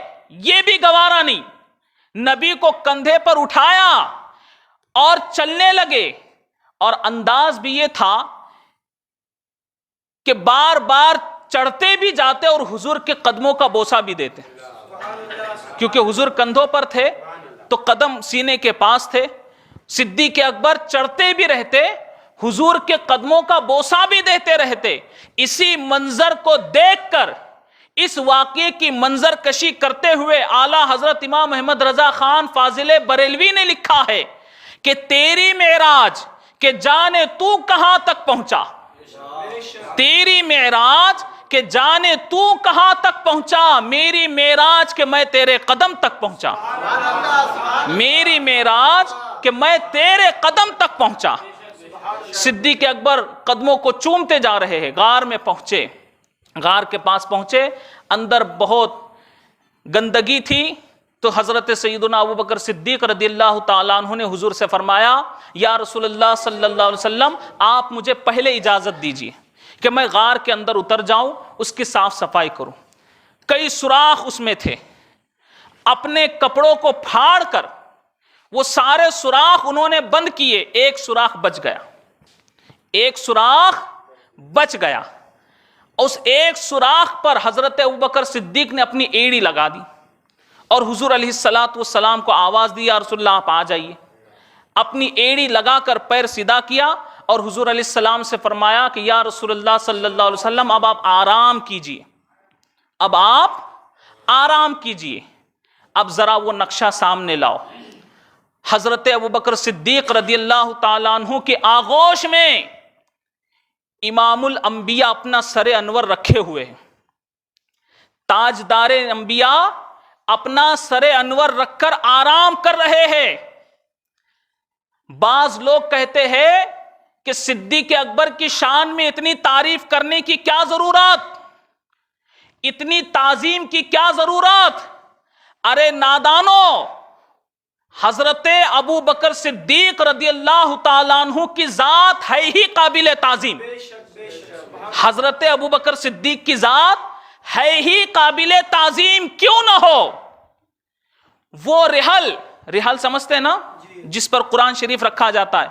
یہ بھی گوارا نہیں. نبی کو کندھے پر اٹھایا اور چلنے لگے، اور انداز بھی یہ تھا کہ بار بار چڑھتے بھی جاتے اور حضور کے قدموں کا بوسہ بھی دیتے، کیونکہ حضور کندھوں پر تھے تو قدم سینے کے پاس تھے. صدیق اکبر چڑھتے بھی رہتے، حضور کے قدموں کا بوسہ بھی دیتے رہتے. اسی منظر کو دیکھ کر، اس واقعے کی منظر کشی کرتے ہوئے اعلیٰ حضرت امام احمد رضا خان فاضل بریلوی نے لکھا ہے کہ تیری معراج کہ جانے تو کہاں تک پہنچا، تیری معراج کہ جانے تو کہاں تک پہنچا، میری معراج کہ میں تیرے قدم تک پہنچا، میری معراج کہ میں تیرے قدم تک پہنچا. صدیق اکبر قدموں کو چومتے جا رہے ہیں. غار میں پہنچے، غار کے پاس پہنچے، اندر بہت گندگی تھی. تو حضرت سیدنا ابوبکر صدیق رضی اللہ تعالیٰ عنہ نے حضور سے فرمایا، یا رسول اللہ صلی اللہ علیہ وسلم، آپ مجھے پہلے اجازت دیجیے کہ میں غار کے اندر اتر جاؤں، اس کی صاف صفائی کروں. کئی سوراخ اس میں تھے. اپنے کپڑوں کو پھاڑ کر وہ سارے سوراخ انہوں نے بند کیے. ایک سوراخ بچ گیا، ایک سوراخ بچ گیا. اس ایک سوراخ پر حضرت ابوبکر صدیق نے اپنی ایڑی لگا دی اور حضور علیہ السلام کو آواز دی، یا رسول اللہ آپ آ جائیے. اپنی ایڑی لگا کر پیر سیدھا کیا اور حضور علیہ السلام سے فرمایا کہ یا رسول اللہ صلی اللہ علیہ وسلم، اب آپ آرام کیجئے، اب آپ آرام کیجئے. اب ذرا وہ نقشہ سامنے لاؤ. حضرت ابوبکر صدیق رضی اللہ تعالیٰ عنہ کے آغوش میں امام الانبیاء اپنا سر انور رکھے ہوئے ہیں. تاجدار انبیاء اپنا سر انور رکھ کر آرام کر رہے ہیں. بعض لوگ کہتے ہیں کہ صدیق اکبر کی شان میں اتنی تعریف کرنے کی کیا ضرورت، اتنی تعظیم کی کیا ضرورت. ارے نادانو، حضرت ابو بکر صدیق رضی اللہ تعالیٰ عنہ کی ذات ہے ہی قابل تعظیم. حضرت ابو بکر صدیق کی ذات ہے ہی قابل تعظیم، کیوں نہ ہو. وہ رحل سمجھتے ہیں نا، جس پر قرآن شریف رکھا جاتا ہے،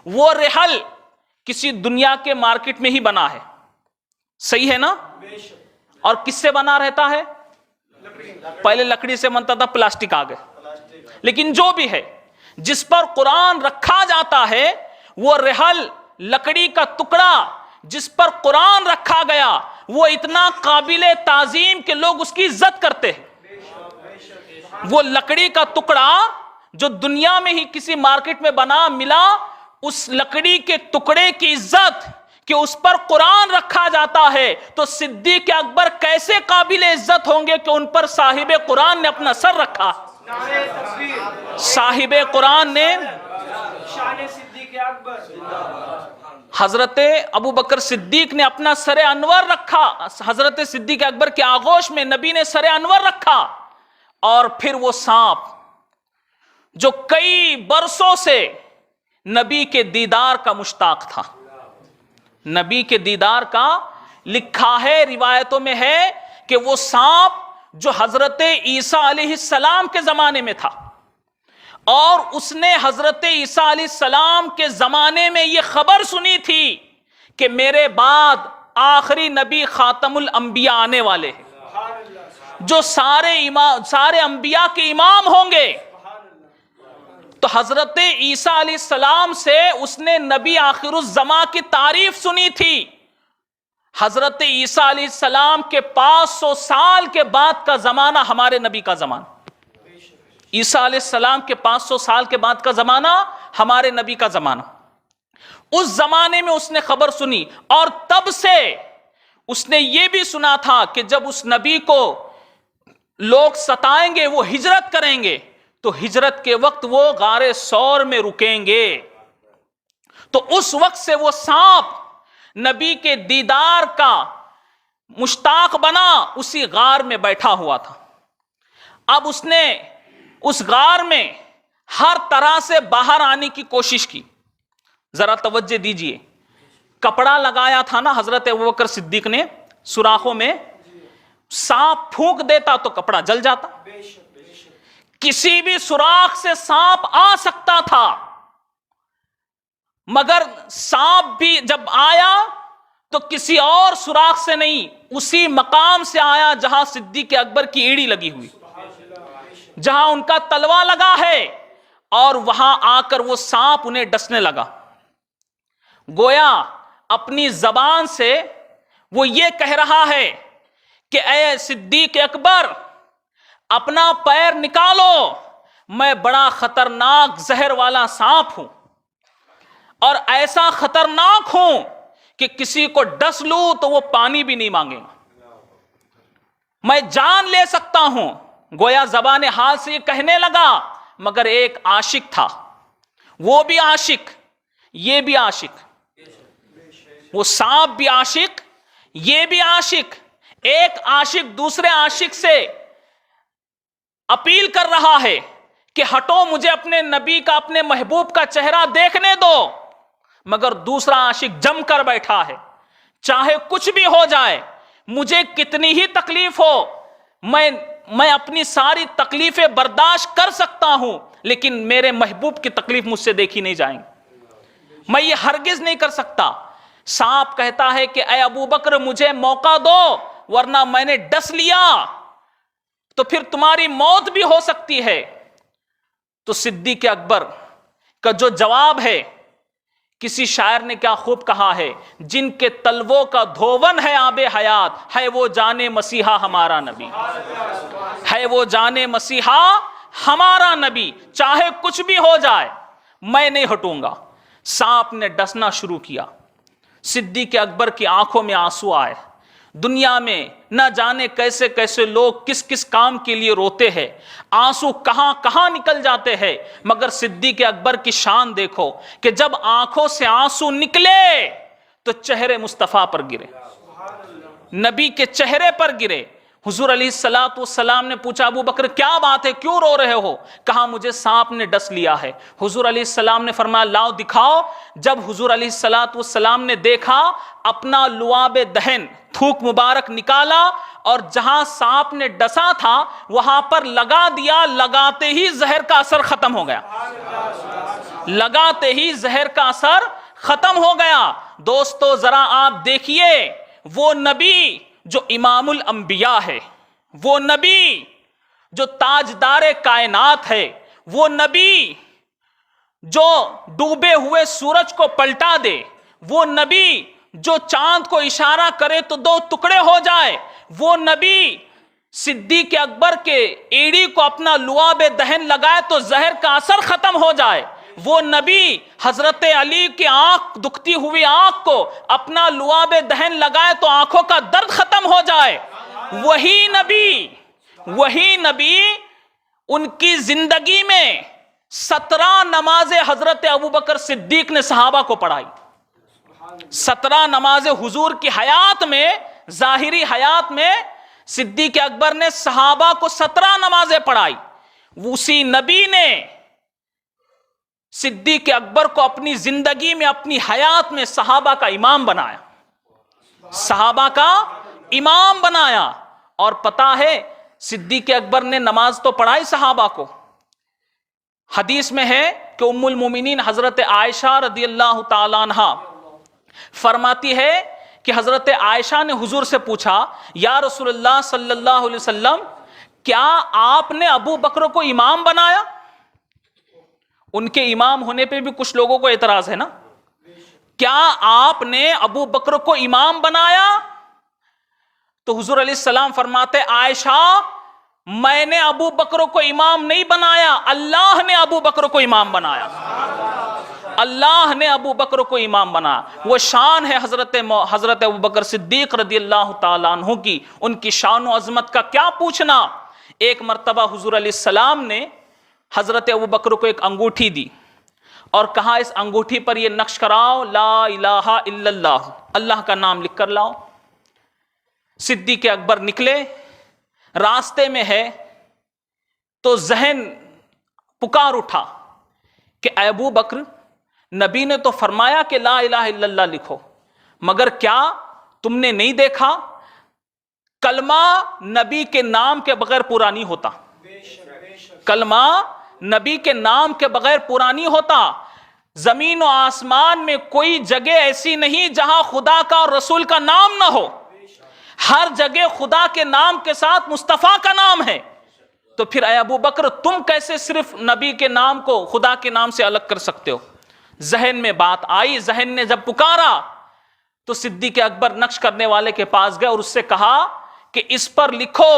وہ رحل کسی دنیا کے مارکیٹ میں ہی بنا ہے، صحیح ہے نا. اور کس سے بنا رہتا ہے؟ پہلے لکڑی سے بنتا تھا، پلاسٹک آ گئے. لیکن جو بھی ہے جس پر قرآن رکھا جاتا ہے، وہ رحل لکڑی کا ٹکڑا جس پر قرآن رکھا گیا، وہ اتنا قابل تعظیم کہ لوگ اس کی عزت کرتے ہیں. وہ لکڑی کا ٹکڑا جو دنیا میں ہی کسی مارکیٹ میں بنا ملا، اس لکڑی کے ٹکڑے کی عزت کہ اس پر قرآن رکھا جاتا ہے، تو صدیق اکبر کیسے قابل عزت ہوں گے کہ ان پر صاحب قرآن نے اپنا سر رکھا. صاحب قرآن نے حضرت ابو بکر صدیق نے اپنا سر انور رکھا. حضرت صدیق اکبر کے آغوش میں نبی نے سر انور رکھا. اور پھر وہ سانپ جو کئی برسوں سے نبی کے دیدار کا مشتاق تھا، نبی کے دیدار کا، لکھا ہے روایتوں میں ہے کہ وہ سانپ جو حضرت عیسیٰ علیہ السلام کے زمانے میں تھا، اور اس نے حضرت عیسیٰ علیہ السلام کے زمانے میں یہ خبر سنی تھی کہ میرے بعد آخری نبی خاتم الانبیاء آنے والے ہیں، جو سارے انبیاء کے امام ہوں گے۔ تو حضرت عیسیٰ علیہ السلام سے اس نے نبی آخر الزماں کی تعریف سنی تھی۔ حضرت عیسیٰ علیہ السلام کے 500 سال کے بعد کا زمانہ ہمارے نبی کا زمانہ، عیسیٰ علیہ السلام کے 500 سال کے بعد کا زمانہ ہمارے نبی کا زمانہ۔ اس زمانے میں اس نے خبر سنی، اور تب سے اس نے یہ بھی سنا تھا کہ جب اس نبی کو لوگ ستائیں گے، وہ ہجرت کریں گے، تو ہجرت کے وقت وہ غار ثور میں رکیں گے۔ تو اس وقت سے وہ سانپ نبی کے دیدار کا مشتاق بنا، اسی غار میں بیٹھا ہوا تھا۔ اب اس نے اس غار میں ہر طرح سے باہر آنے کی کوشش کی۔ ذرا توجہ دیجئے، کپڑا لگایا تھا نا حضرت ابوبکر صدیق نے سوراخوں میں، سانپ پھونک دیتا تو کپڑا جل جاتا، کسی بھی سوراخ سے سانپ آ سکتا تھا، مگر سانپ بھی جب آیا تو کسی اور سوراخ سے نہیں، اسی مقام سے آیا جہاں صدیق اکبر کی ایڑی لگی ہوئی، جہاں ان کا تلوا لگا ہے، اور وہاں آ کر وہ سانپ انہیں ڈسنے لگا۔ گویا اپنی زبان سے وہ یہ کہہ رہا ہے کہ اے صدیق اکبر، اپنا پیر نکالو، میں بڑا خطرناک زہر والا سانپ ہوں، اور ایسا خطرناک ہوں کہ کسی کو ڈس لوں تو وہ پانی بھی نہیں مانگے گا، میں جان لے سکتا ہوں۔ گویا زبان حال سے یہ کہنے لگا، مگر ایک عاشق تھا، وہ بھی عاشق، یہ بھی عاشق، وہ سانپ بھی عاشق، یہ بھی عاشق۔ ایک عاشق دوسرے عاشق سے اپیل کر رہا ہے کہ ہٹو، مجھے اپنے نبی کا، اپنے محبوب کا چہرہ دیکھنے دو، مگر دوسرا عاشق جم کر بیٹھا ہے، چاہے کچھ بھی ہو جائے، مجھے کتنی ہی تکلیف ہو، میں اپنی ساری تکلیفیں برداشت کر سکتا ہوں، لیکن میرے محبوب کی تکلیف مجھ سے دیکھی نہیں جائیں گی، میں یہ ہرگز نہیں کر سکتا۔ سانپ کہتا ہے کہ اے ابو بکر، مجھے موقع دو، ورنہ میں نے ڈس لیا تو پھر تمہاری موت بھی ہو سکتی ہے۔ تو صدیق اکبر کا جو جواب ہے، کسی شاعر نے کیا خوب کہا ہے، جن کے تلووں کا دھوون ہے آب حیات، ہے وہ جانے مسیحا ہمارا نبی، ہے وہ جانے مسیحا ہمارا نبی، چاہے کچھ بھی ہو جائے میں نہیں ہٹوں گا۔ سانپ نے ڈسنا شروع کیا، صدیق اکبر کی آنکھوں میں آنسو آئے۔ دنیا میں نہ جانے کیسے کیسے لوگ کس کس کام کے لیے روتے ہیں، آنسو کہاں کہاں نکل جاتے ہیں، مگر صدیق اکبر کی شان دیکھو کہ جب آنکھوں سے آنسو نکلے تو چہرے مصطفیٰ پر گرے، نبی کے چہرے پر گرے۔ حضور علیہ السلام نے پوچھا، ابو بکر کیا بات ہے، کیوں رو رہے ہو؟ کہا مجھے سانپ نے ڈس لیا ہے۔ حضور علیہ السلام نے فرمایا لاؤ دکھاؤ۔ جب حضور علیہ السلام نے دیکھا، اپنا لعاب دہن، تھوک مبارک نکالا، اور جہاں سانپ نے ڈسا تھا وہاں پر لگا دیا، لگاتے ہی زہر کا اثر ختم ہو گیا، لگاتے ہی زہر کا اثر ختم ہو گیا۔ دوستو ذرا آپ دیکھیے، وہ نبی جو امام الانبیاء ہے، وہ نبی جو تاجدار کائنات ہے، وہ نبی جو ڈوبے ہوئے سورج کو پلٹا دے، وہ نبی جو چاند کو اشارہ کرے تو دو ٹکڑے ہو جائے، وہ نبی صدیق اکبر کے ایڑی کو اپنا لعاب دہن لگائے تو زہر کا اثر ختم ہو جائے، وہ نبی حضرت علی کی آنکھ، دکھتی ہوئی آنکھ کو اپنا لعاب دہن لگائے تو آنکھوں کا درد ختم ہو جائے، وہی نبی ان کی زندگی میں 17 نمازیں حضرت ابوبکر صدیق نے صحابہ کو پڑھائی۔ 17 نمازیں حضور کی حیات میں، ظاہری حیات میں صدیق اکبر نے صحابہ کو 17 نمازیں پڑھائی۔ اسی نبی نے صدیق اکبر کو اپنی زندگی میں، اپنی حیات میں صحابہ کا امام بنایا، صحابہ کا امام بنایا۔ اور پتہ ہے صدیق اکبر نے نماز تو پڑھائی صحابہ کو. حدیث میں ہے کہ ام المومنین حضرت عائشہ رضی اللہ تعالیٰ عنہ فرماتی ہے کہ حضرت عائشہ نے حضور سے پوچھا یا رسول اللہ صلی اللہ علیہ وسلم کیا آپ نے ابو بکر کو امام بنایا؟ ان کے امام ہونے پہ بھی کچھ لوگوں کو اعتراض ہے نا. کیا آپ نے ابو بکر کو امام بنایا؟ تو حضور علیہ السلام فرماتے عائشہ میں نے ابو بکر کو امام نہیں بنایا، اللہ نے ابو بکر کو امام بنایا. اللہ نے ابو بکر کو امام بنایا. وہ شان ہے حضرت ابو بکر صدیق رضی اللہ تعالیٰ عنہ کی. ان کی شان و عظمت کا کیا پوچھنا. ایک مرتبہ حضور علیہ السلام نے حضرت ابو بکر کو ایک انگوٹھی دی اور کہا اس انگوٹھی پر یہ نقش کراؤ لا الہ الا اللہ، اللہ کا نام لکھ کر لاؤ. صدیق اکبر نکلے، راستے میں ہے تو ذہن پکار اٹھا کہ اے ابو بکر نبی نے تو فرمایا کہ لا الہ الا اللہ لکھو، مگر کیا تم نے نہیں دیکھا کلمہ نبی کے نام کے بغیر پورا نہیں ہوتا. کلمہ نبی کے نام کے بغیر پورا نہیں ہوتا. زمین و آسمان میں کوئی جگہ ایسی نہیں جہاں خدا کا اور رسول کا نام نہ ہو. ہر جگہ خدا کے نام کے ساتھ مصطفیٰ کا نام ہے. تو پھر اے ابو بکر تم کیسے صرف نبی کے نام کو خدا کے نام سے الگ کر سکتے ہو؟ ذہن میں بات آئی، ذہن نے جب پکارا تو صدیق اکبر نقش کرنے والے کے پاس گئے اور اس سے کہا کہ اس پر لکھو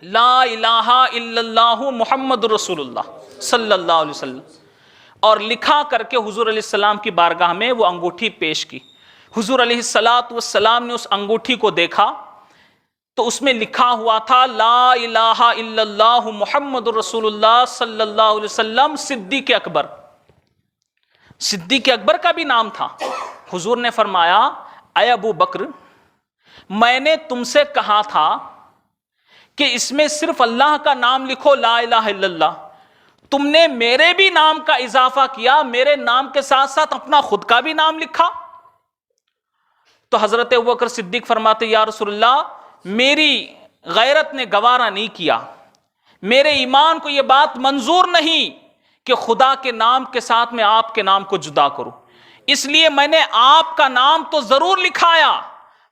لا الہ الا اللہ محمد رسول اللہ صلی اللہ علیہ وسلم. اور لکھا کر کے حضور علیہ السلام کی بارگاہ میں وہ انگوٹھی پیش کی. حضور علیہ السلام نے اس انگوٹھی کو دیکھا تو اس میں لکھا ہوا تھا لا الہ الا اللہ محمد رسول اللہ صلی اللہ علیہ وسلم صدیق اکبر. صدیق اکبر کا بھی نام تھا. حضور نے فرمایا اے ابو بکر میں نے تم سے کہا تھا کہ اس میں صرف اللہ کا نام لکھو لا الہ الا اللہ، تم نے میرے بھی نام کا اضافہ کیا، میرے نام کے ساتھ ساتھ اپنا خود کا بھی نام لکھا. تو حضرت ابوبکر صدیق فرماتے یا رسول اللہ میری غیرت نے گوارا نہیں کیا، میرے ایمان کو یہ بات منظور نہیں کہ خدا کے نام کے ساتھ میں آپ کے نام کو جدا کروں، اس لیے میں نے آپ کا نام تو ضرور لکھایا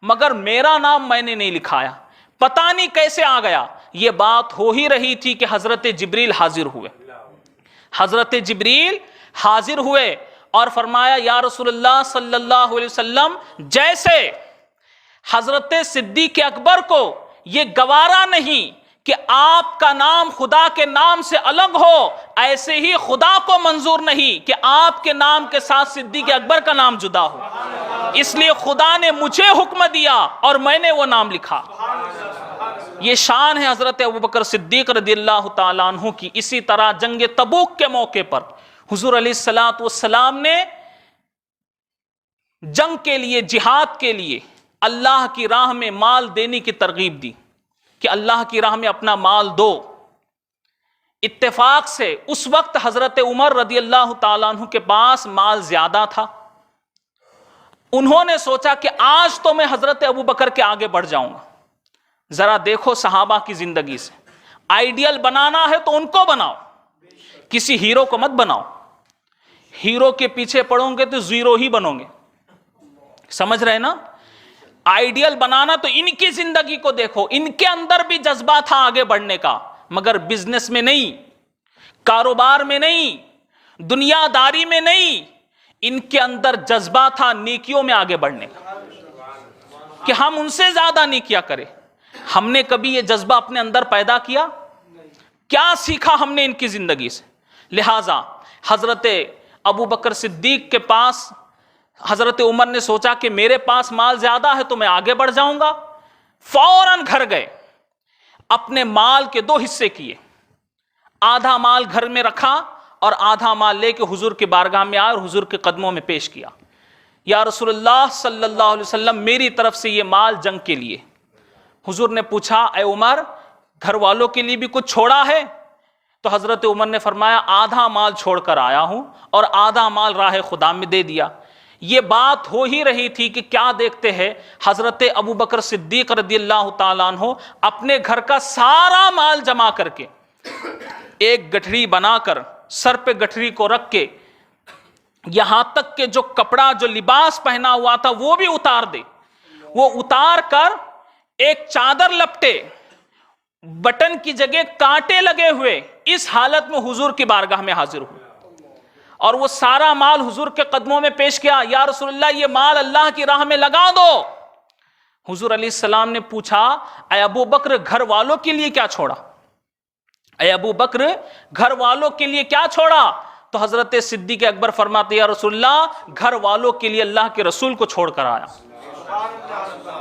مگر میرا نام میں نے نہیں لکھایا. پتہ نہیں کیسے آ گیا. یہ بات ہو ہی رہی تھی کہ حضرت جبریل حاضر ہوئے. حضرت جبریل حاضر ہوئے اور فرمایا یا رسول اللہ صلی اللہ علیہ وسلم جیسے حضرت صدیق اکبر کو یہ گوارا نہیں کہ آپ کا نام خدا کے نام سے الگ ہو، ایسے ہی خدا کو منظور نہیں کہ آپ کے نام کے ساتھ صدیق اکبر کا نام جدا ہو. اس لیے خدا نے مجھے حکم دیا اور میں نے وہ نام لکھا. یہ شان ہے حضرت ابوبکر صدیق رضی اللہ تعالیٰ عنہ کی. اسی طرح جنگ تبوک کے موقع پر حضور علیہ السلام نے جنگ کے لیے، جہاد کے لیے اللہ کی راہ میں مال دینے کی ترغیب دی کہ اللہ کی راہ میں اپنا مال دو. اتفاق سے اس وقت حضرت عمر رضی اللہ تعالیٰ عنہ کے پاس مال زیادہ تھا. انہوں نے سوچا کہ آج تو میں حضرت ابوبکر کے آگے بڑھ جاؤں گا. ذرا دیکھو صحابہ کی زندگی سے، آئیڈیل بنانا ہے تو ان کو بناؤ، کسی ہیرو کو مت بناؤ. ہیرو کے پیچھے پڑھو گے تو زیرو ہی بنو گے. سمجھ رہے نا؟ آئیڈیل بنانا تو ان کی زندگی کو دیکھو، ان کے اندر بھی جذبہ تھا آگے بڑھنے کا، مگر بزنس میں نہیں، کاروبار میں نہیں، دنیا داری میں نہیں. ان کے اندر جذبہ تھا نیکیوں میں آگے بڑھنے کا کہ ہم ان سے زیادہ نیکیاں کریں. ہم نے کبھی یہ جذبہ اپنے اندر پیدا کیا؟ کیا سیکھا ہم نے ان کی زندگی سے؟ لہٰذا حضرت ابوبکر صدیق کے پاس حضرت عمر نے سوچا کہ میرے پاس مال زیادہ ہے تو میں آگے بڑھ جاؤں گا. فوراً گھر گئے، اپنے مال کے 2 حصے کیے. آدھا مال گھر میں رکھا اور آدھا مال لے کے حضور کی بارگاہ میں آئے اور حضور کے قدموں میں پیش کیا. یا رسول اللہ صلی اللہ علیہ وسلم میری طرف سے یہ مال جنگ کے لیے. حضور نے پوچھا اے عمر گھر والوں کے لیے بھی کچھ چھوڑا ہے؟ تو حضرت عمر نے فرمایا آدھا مال چھوڑ کر آیا ہوں اور آدھا مال راہ خدا میں دے دیا. یہ بات ہو ہی رہی تھی کہ کیا دیکھتے ہیں حضرت ابو بکر صدیق رضی اللہ تعالیٰ عنہ اپنے گھر کا سارا مال جمع کر کے ایک گٹھڑی بنا کر سر پہ گٹھڑی کو رکھ کے یہاں تک کہ جو کپڑا جو لباس پہنا ہوا تھا وہ بھی اتار دے، وہ اتار کر ایک چادر لپٹے، بٹن کی جگہ کانٹے لگے ہوئے، اس حالت میں حضور کی بارگاہ میں حاضر ہوئے اور وہ سارا مال حضور کے قدموں میں پیش کیا۔ یا رسول اللہ یہ مال اللہ کی راہ میں لگا دو۔ حضور علیہ السلام نے پوچھا اے ابو بکر گھر والوں کے لیے کیا چھوڑا؟ اے ابو بکر گھر والوں کے لیے کیا چھوڑا؟ تو حضرت صدیق اکبر فرماتے یا رسول اللہ گھر والوں کے لیے اللہ کے رسول کو چھوڑ کر آیا۔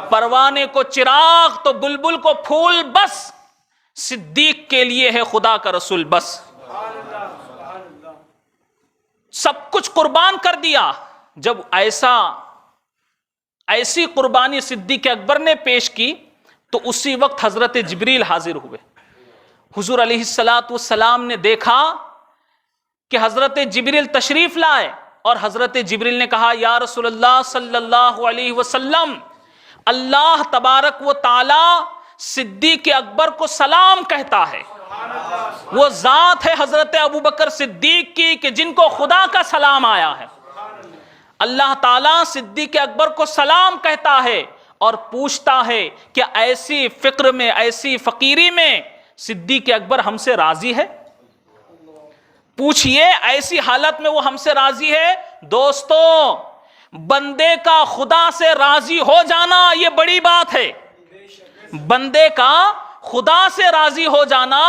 پروانے کو چراغ تو بلبل کو پھول بس، صدیق کے لیے ہے خدا کا رسول بس۔ سب کچھ قربان کر دیا۔ جب ایسی قربانی صدیق اکبر نے پیش کی تو اسی وقت حضرت جبریل حاضر ہوئے۔ حضور علیہ السلام نے دیکھا کہ حضرت جبریل تشریف لائے اور حضرت جبریل نے کہا یا رسول اللہ صلی اللہ علیہ وسلم اللہ تبارک و تعالی صدیق اکبر کو سلام کہتا ہے۔ وہ ذات ہے حضرت ابو بکر صدیق کی کہ جن کو خدا کا سلام آیا ہے۔ اللہ تعالیٰ صدیق اکبر کو سلام کہتا ہے اور پوچھتا ہے کہ ایسی فقر میں ایسی فقیری میں صدیق اکبر ہم سے راضی ہے؟ پوچھئے ایسی حالت میں وہ ہم سے راضی ہے؟ دوستو بندے کا خدا سے راضی ہو جانا یہ بڑی بات ہے۔ بندے کا خدا سے راضی ہو جانا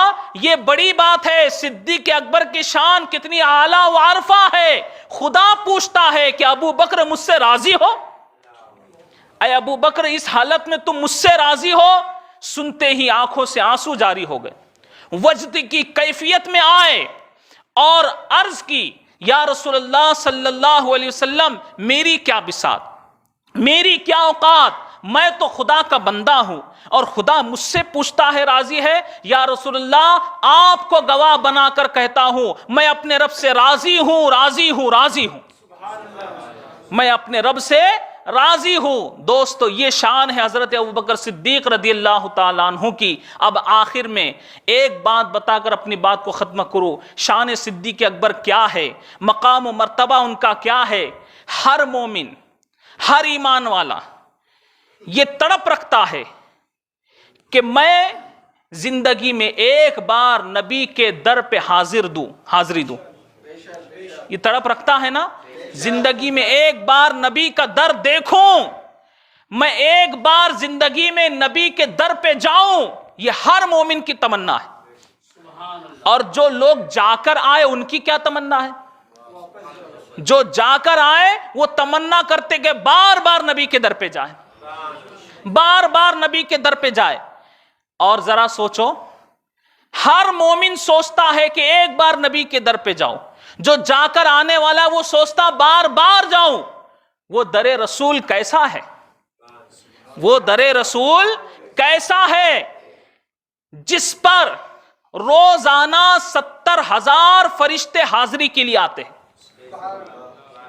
یہ بڑی بات ہے۔ صدیق اکبر کی شان کتنی اعلیٰ و عرفہ ہے۔ خدا پوچھتا ہے کہ ابو بکر مجھ سے راضی ہو؟ اے ابو بکر اس حالت میں تم مجھ سے راضی ہو؟ سنتے ہی آنکھوں سے آنسو جاری ہو گئے، وجد کی کیفیت میں آئے اور عرض کی یا رسول اللہ صلی اللہ علیہ وسلم میری کیا بساط، میری کیا اوقات، میں تو خدا کا بندہ ہوں اور خدا مجھ سے پوچھتا ہے راضی ہے؟ یا رسول اللہ آپ کو گواہ بنا کر کہتا ہوں میں اپنے رب سے راضی ہوں، راضی ہوں، راضی ہوں، میں اپنے رب سے راضی ہوں۔ دوستو یہ شان ہے حضرت ابوبکر صدیق رضی اللہ تعالیٰ عنہ کی۔ اب آخر میں ایک بات بتا کر اپنی بات کو ختم کرو، شان صدیق اکبر کیا ہے، مقام و مرتبہ ان کا کیا ہے۔ ہر مومن، ہر ایمان والا یہ تڑپ رکھتا ہے کہ میں زندگی میں ایک بار نبی کے در پہ حاضری دوں۔ یہ تڑپ رکھتا ہے نا، زندگی میں ایک بار نبی کا در دیکھوں، میں ایک بار زندگی میں نبی کے در پہ جاؤں، یہ ہر مومن کی تمنا ہے۔ اور جو لوگ جا کر آئے ان کی کیا تمنا ہے؟ جو جا کر آئے وہ تمنا کرتے کہ بار بار نبی کے در پہ جائیں، بار بار نبی کے در پہ جائے۔ اور ذرا سوچو، ہر مومن سوچتا ہے کہ ایک بار نبی کے در پہ جاؤ، جو جا کر آنے والا وہ سوچتا بار بار جاؤں۔ وہ در رسول کیسا ہے؟ وہ در رسول کیسا ہے جس پر روزانہ 70,000 فرشتے حاضری کے لیے آتے ہیں۔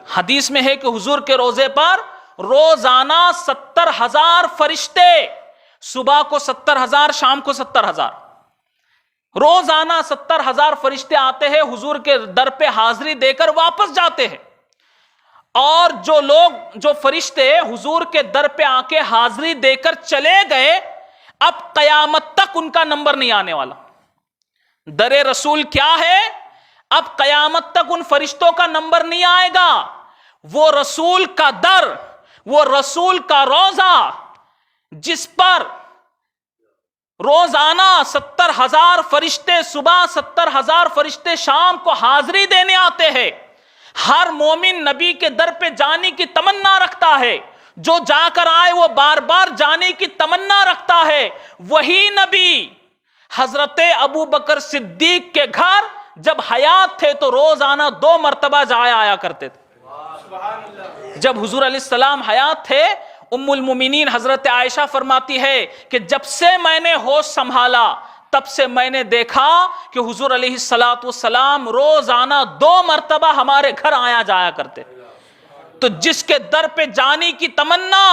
حدیث میں ہے کہ حضور کے روزے پر روزانہ 70,000 فرشتے، صبح کو 70,000، شام کو 70,000، روزانہ 70,000 فرشتے آتے ہیں، حضور کے در پہ حاضری دے کر واپس جاتے ہیں۔ اور جو فرشتے حضور کے در پہ آ کے حاضری دے کر چلے گئے، اب قیامت تک ان کا نمبر نہیں آنے والا۔ در رسول کیا ہے؟ اب قیامت تک ان فرشتوں کا نمبر نہیں آئے گا۔ وہ رسول کا در، وہ رسول کا روزہ جس پر روزانہ 70,000 فرشتے صبح، 70,000 فرشتے شام کو حاضری دینے آتے ہیں۔ ہر مومن نبی کے در پہ جانے کی تمنا رکھتا ہے، جو جا کر آئے وہ بار بار جانے کی تمنا رکھتا ہے۔ وہی نبی حضرت ابو بکر صدیق کے گھر جب حیات تھے تو روزانہ 2 مرتبہ جایا آیا کرتے تھے۔ جب حضور علیہ السلام حیات تھے، ام المومنین حضرت عائشہ فرماتی ہے کہ جب سے میں نے ہوش سنبھالا تب سے میں نے دیکھا کہ حضور علیہ السلام روزانہ 2 مرتبہ ہمارے گھر آیا جایا کرتے۔ تو جس کے در پہ جانے کی تمنا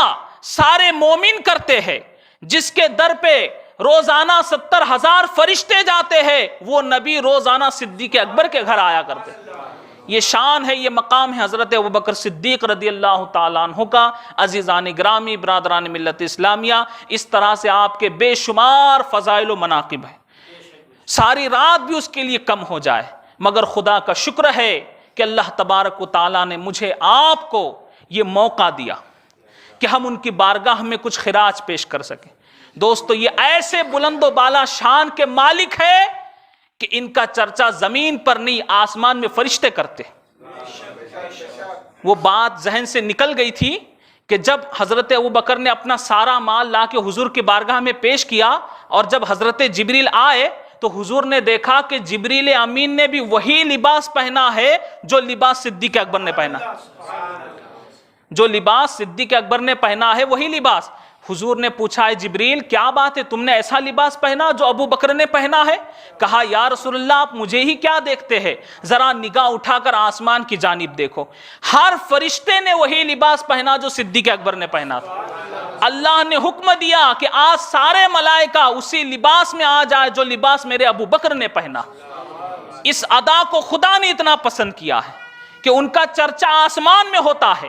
سارے مومن کرتے ہیں، جس کے در پہ روزانہ 70,000 فرشتے جاتے ہیں، وہ نبی روزانہ صدیق اکبر کے گھر آیا کرتے. یہ شان ہے، یہ مقام ہے حضرت ابوبکر صدیق رضی اللہ تعالیٰ عنہ کا. عزیزان گرامی، برادران ملت اسلامیہ، اس طرح سے آپ کے بے شمار فضائل و مناقب ہیں، ساری رات بھی اس کے لیے کم ہو جائے. مگر خدا کا شکر ہے کہ اللہ تبارک و تعالیٰ نے مجھے آپ کو یہ موقع دیا کہ ہم ان کی بارگاہ میں کچھ خراج پیش کر سکیں. دوستو، یہ ایسے بلند و بالا شان کے مالک ہے کہ ان کا چرچا زمین پر نہیں، آسمان میں فرشتے کرتے. وہ بات ذہن سے نکل گئی تھی کہ جب حضرت ابوبکر نے اپنا سارا مال لا کے حضور کی بارگاہ میں پیش کیا، اور جب حضرت جبریل آئے تو حضور نے دیکھا کہ جبریل امین نے بھی وہی لباس پہنا ہے جو لباس صدیق اکبر نے پہنا، جو لباس صدیق اکبر نے پہنا ہے وہی لباس. حضور نے پوچھا، ہے جبریل کیا بات ہے، تم نے ایسا لباس پہنا جو ابو بکر نے پہنا ہے؟ کہا، یا رسول اللہ آپ مجھے ہی کیا دیکھتے ہیں، ذرا نگاہ اٹھا کر آسمان کی جانب دیکھو، ہر فرشتے نے وہی لباس پہنا جو صدیق اکبر نے پہنا تھا. اللہ نے حکم دیا کہ آج سارے ملائکہ اسی لباس میں آ جائے جو لباس میرے ابو بکر نے پہنا. اس ادا کو خدا نے اتنا پسند کیا ہے کہ ان کا چرچا آسمان میں ہوتا ہے.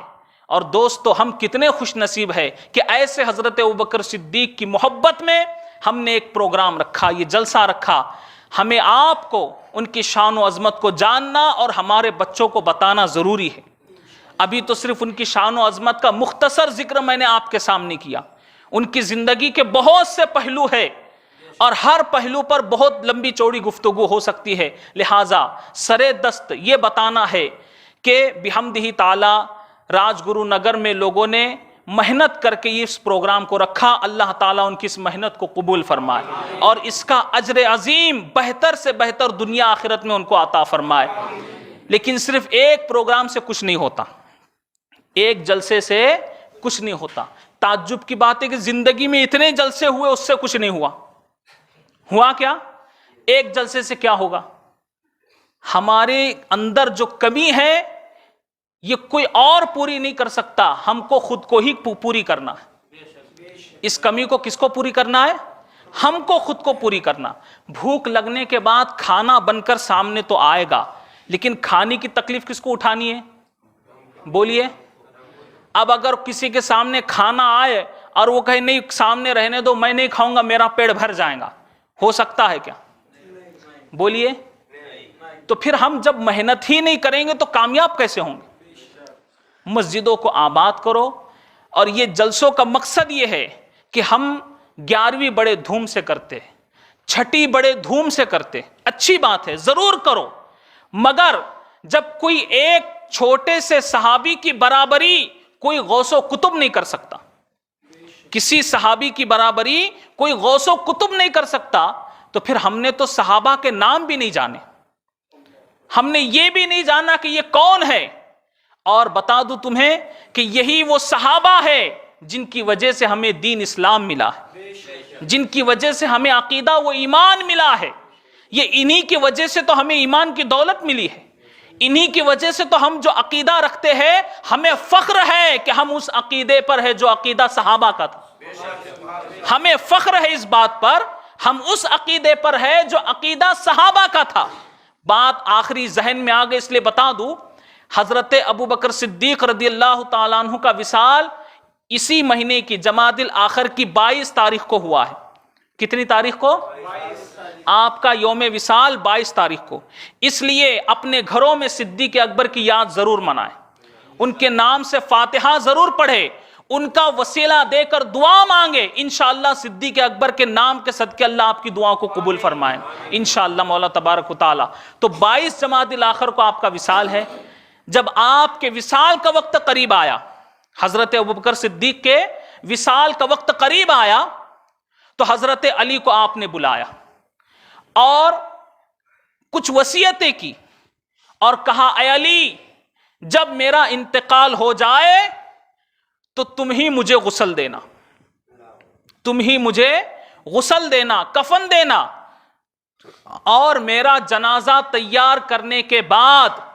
اور دوستو، ہم کتنے خوش نصیب ہے کہ ایسے حضرت ابوبکر صدیق کی محبت میں ہم نے ایک پروگرام رکھا، یہ جلسہ رکھا. ہمیں آپ کو ان کی شان و عظمت کو جاننا اور ہمارے بچوں کو بتانا ضروری ہے. ابھی تو صرف ان کی شان و عظمت کا مختصر ذکر میں نے آپ کے سامنے کیا. ان کی زندگی کے بہت سے پہلو ہے اور ہر پہلو پر بہت لمبی چوڑی گفتگو ہو سکتی ہے. لہٰذا سرے دست یہ بتانا ہے کہ بحمدہ تعالی راج گرو نگر میں لوگوں نے محنت کر کے اس پروگرام کو رکھا. اللہ تعالیٰ ان کی اس محنت کو قبول فرمائے اور اس کا اجر عظیم بہتر سے بہتر دنیا آخرت میں ان کو عطا فرمائے. لیکن صرف ایک پروگرام سے کچھ نہیں ہوتا، ایک جلسے سے کچھ نہیں ہوتا. تعجب کی بات ہے کہ زندگی میں اتنے جلسے ہوئے، اس سے کچھ نہیں ہوا. ہوا کیا؟ ایک جلسے سے کیا ہوگا؟ ہمارے اندر جو کمی ہے یہ کوئی اور پوری نہیں کر سکتا، ہم کو خود کو ہی پوری کرنا ہے. اس کمی کو کس کو پوری کرنا ہے؟ ہم کو خود کو پوری کرنا. بھوک لگنے کے بعد کھانا بن کر سامنے تو آئے گا، لیکن کھانے کی تکلیف کس کو اٹھانی ہے؟ بولیے. اب اگر کسی کے سامنے کھانا آئے اور وہ کہے نہیں سامنے رہنے دو، میں نہیں کھاؤں گا، میرا پیٹ بھر جائے گا، ہو سکتا ہے کیا؟ بولیے. تو پھر ہم جب محنت ہی نہیں کریں گے تو کامیاب کیسے ہوں گے؟ مسجدوں کو آباد کرو. اور یہ جلسوں کا مقصد یہ ہے کہ ہم 11ویں بڑے دھوم سے کرتے، چھٹی بڑے دھوم سے کرتے. اچھی بات ہے، ضرور کرو، مگر جب کوئی ایک چھوٹے سے صحابی کی برابری کوئی غوث و کتب نہیں کر سکتا، کسی صحابی کی برابری کوئی غوث و کتب نہیں کر سکتا، تو پھر ہم نے تو صحابہ کے نام بھی نہیں جانے، ہم نے یہ بھی نہیں جانا کہ یہ کون ہے. اور بتا دوں تمہیں کہ یہی وہ صحابہ ہے جن کی وجہ سے ہمیں دین اسلام ملا ہے، جن کی وجہ سے ہمیں عقیدہ و ایمان ملا ہے. یہ انہی کی وجہ سے تو ہمیں ایمان کی دولت ملی ہے، انہی کی وجہ سے تو ہم جو عقیدہ رکھتے ہیں ہمیں فخر ہے کہ ہم اس عقیدے پر ہے جو عقیدہ صحابہ کا تھا. ہمیں فخر ہے اس بات پر، ہم اس عقیدے پر ہے جو عقیدہ صحابہ کا تھا. بات آخری ذہن میں آ گئی اس لیے بتا دوں، حضرت ابوبکر صدیق رضی اللہ تعالیٰ عنہ کا وصال اسی مہینے کی جمادی الاخر کی 22 تاریخ کو ہوا ہے. کتنی تاریخ کو؟ آپ کا یوم وصال 22 تاریخ کو. اس لیے اپنے گھروں میں صدیق اکبر کی یاد ضرور منائیں، ان کے نام سے فاتحہ ضرور پڑھے، ان کا وسیلہ دے کر دعا مانگے. انشاءاللہ صدیق اکبر کے نام کے صدقے اللہ آپ کی دعاؤں کو قبول فرمائیں انشاءاللہ مولا تبارک و تعالی. تو 22 جمادی الاخر کو آپ کا وصال ہے. جب آپ کے وصال کا وقت قریب آیا، حضرت ابوبکر صدیق کے وصال کا وقت قریب آیا، تو حضرت علی کو آپ نے بلایا اور کچھ وصیتیں کی اور کہا، اے علی، جب میرا انتقال ہو جائے تو تم ہی مجھے غسل دینا، تم ہی مجھے غسل دینا، کفن دینا، اور میرا جنازہ تیار کرنے کے بعد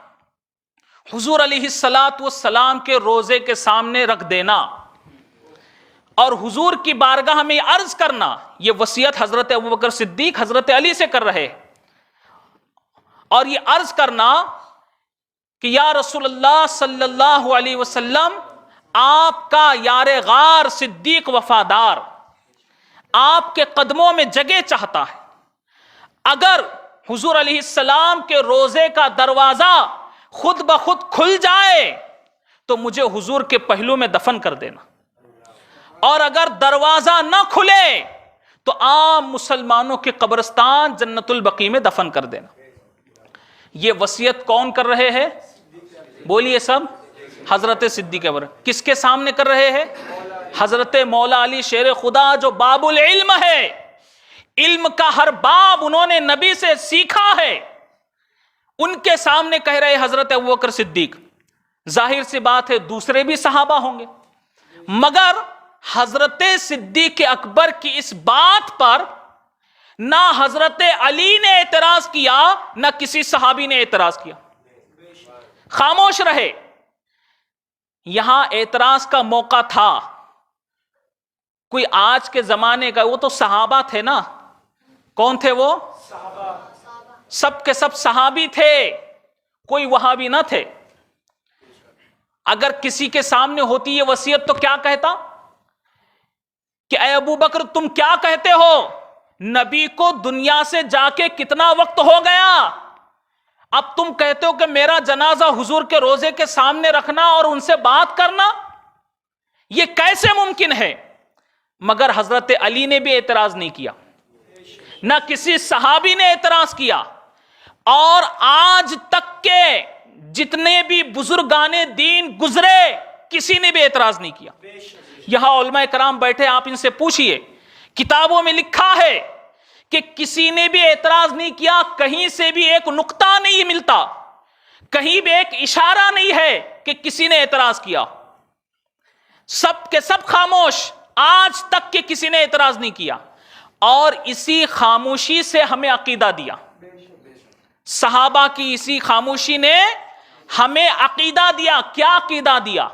حضور علیہ الصلاۃ والسلام کے روزے کے سامنے رکھ دینا اور حضور کی بارگاہ میں عرض کرنا، یہ وصیت حضرت ابوبکر صدیق حضرت علی سے کر رہے، اور یہ عرض کرنا کہ یا رسول اللہ صلی اللہ علیہ وسلم، آپ کا یار غار صدیق وفادار آپ کے قدموں میں جگہ چاہتا ہے، اگر حضور علیہ السلام کے روزے کا دروازہ خود بخود کھل جائے تو مجھے حضور کے پہلو میں دفن کر دینا، اور اگر دروازہ نہ کھلے تو عام مسلمانوں کے قبرستان جنت البقیع میں دفن کر دینا۔ یہ وصیت کون کر رہے ہیں؟ بولیے سب، حضرت صدیق اکبر۔ کس کے سامنے کر رہے ہیں؟ حضرت مولا علی شیر خدا، جو باب العلم ہے، علم کا ہر باب انہوں نے نبی سے سیکھا ہے، ان کے سامنے کہہ رہے حضرت ابوبکر صدیق۔ ظاہر سی بات ہے دوسرے بھی صحابہ ہوں گے، مگر حضرت صدیق اکبر کی اس بات پر نہ حضرت علی نے اعتراض کیا، نہ کسی صحابی نے اعتراض کیا، خاموش رہے۔ یہاں اعتراض کا موقع تھا، کوئی آج کے زمانے کا، وہ تو صحابہ تھے نا۔ کون تھے وہ؟ سب کے سب صحابی تھے، کوئی وہابی نہ تھے۔ اگر کسی کے سامنے ہوتی یہ وصیت تو کیا کہتا کہ اے ابو بکر تم کیا کہتے ہو، نبی کو دنیا سے جا کے کتنا وقت ہو گیا، اب تم کہتے ہو کہ میرا جنازہ حضور کے روزے کے سامنے رکھنا اور ان سے بات کرنا، یہ کیسے ممکن ہے؟ مگر حضرت علی نے بھی اعتراض نہیں کیا، نہ کسی صحابی نے اعتراض کیا، اور آج تک کے جتنے بھی بزرگان دین گزرے کسی نے بھی اعتراض نہیں کیا۔ یہاں علماء کرام بیٹھے، آپ ان سے پوچھئے، کتابوں میں لکھا ہے کہ کسی نے بھی اعتراض نہیں کیا، کہیں سے بھی ایک نقطہ نہیں ملتا، کہیں بھی ایک اشارہ نہیں ہے کہ کسی نے اعتراض کیا، سب کے سب خاموش، آج تک کے کسی نے اعتراض نہیں کیا، اور اسی خاموشی سے ہمیں عقیدہ دیا۔ صحابہ کی اسی خاموشی نے ہمیں عقیدہ دیا۔ کیا عقیدہ دیا؟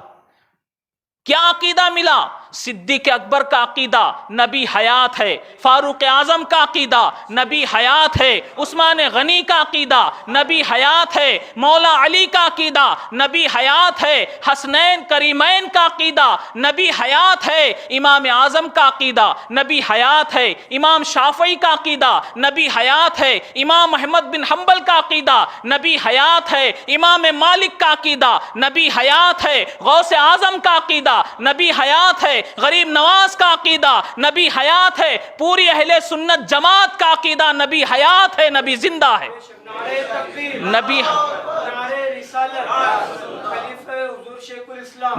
کیا عقیدہ ملا؟ صدیق اکبر کا عقیدہ نبی حیات ہے، فاروق اعظم کا عقیدہ نبی حیات ہے، عثمان غنی کا عقیدہ نبی حیات ہے، مولا علی کا عقیدہ نبی حیات ہے، حسنین کریمین کا عقیدہ نبی حیات ہے، امام اعظم کا عقیدہ نبی حیات ہے، امام شافعی کا عقیدہ نبی حیات ہے، امام احمد بن حنبل کا عقیدہ نبی حیات ہے، امام مالک کا عقیدہ نبی حیات ہے، غوث اعظم کا عقیدہ نبی حیات ہے، غریب نواز کا عقیدہ نبی حیات ہے، پوری اہل سنت جماعت کا عقیدہ نبی حیات ہے، نبی زندہ ہے۔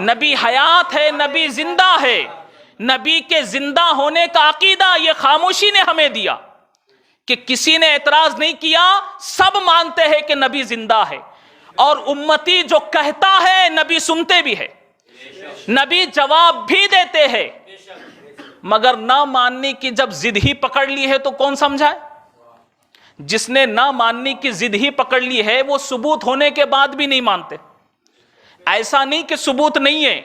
نبی حیات ہے، نبی زندہ ہے۔ نبی کے زندہ ہونے کا عقیدہ یہ خاموشی نے ہمیں دیا کہ کسی نے اعتراض نہیں کیا، سب مانتے ہیں کہ نبی زندہ ہے، اور امتی جو کہتا ہے نبی سنتے بھی ہے، نبی جواب بھی دیتے ہیں، مگر نہ ماننے کی جب ضد ہی پکڑ لی ہے تو کون سمجھائے؟ جس نے نہ ماننے کی ضد ہی پکڑ لی ہے وہ ثبوت ہونے کے بعد بھی نہیں مانتے۔ ایسا نہیں کہ ثبوت نہیں ہے،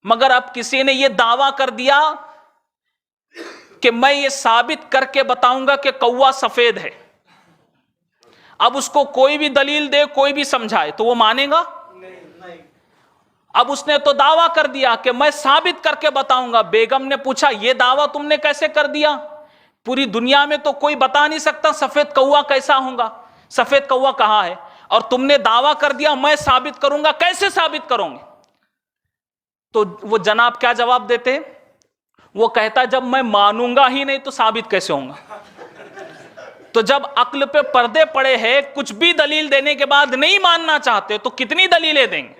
مگر اب کسی نے یہ دعویٰ کر دیا کہ میں یہ ثابت کر کے بتاؤں گا کہ کوا سفید ہے، اب اس کو کوئی بھی دلیل دے، کوئی بھی سمجھائے تو وہ مانے گا؟ اب اس نے تو دعویٰ کر دیا کہ میں ثابت کر کے بتاؤں گا۔ بیگم نے پوچھا یہ دعویٰ تم نے کیسے کر دیا؟ پوری دنیا میں تو کوئی بتا نہیں سکتا سفید کوا کیسا ہوگا، سفید کوا کہاں ہے، اور تم نے دعویٰ کر دیا میں ثابت کروں گا، کیسے ثابت کروں گے؟ تو وہ جناب کیا جواب دیتے؟ وہ کہتا جب میں مانوں گا ہی نہیں تو ثابت کیسے ہوں گا؟ تو جب عقل پہ پردے پڑے ہیں، کچھ بھی دلیل دینے کے بعد نہیں ماننا چاہتے تو کتنی دلیلیں دیں گے؟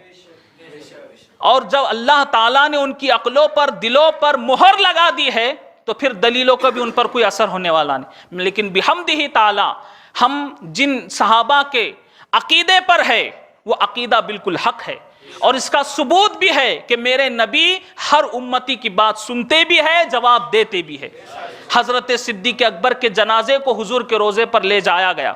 اور جب اللہ تعالیٰ نے ان کی عقلوں پر، دلوں پر مہر لگا دی ہے تو پھر دلیلوں کا بھی ان پر کوئی اثر ہونے والا نہیں۔ لیکن بحمدہ تعالیٰ ہم جن صحابہ کے عقیدے پر ہے وہ عقیدہ بالکل حق ہے، اور اس کا ثبوت بھی ہے کہ میرے نبی ہر امتی کی بات سنتے بھی ہے، جواب دیتے بھی ہے۔ حضرت صدیق اکبر کے جنازے کو حضور کے روزے پر لے جایا گیا،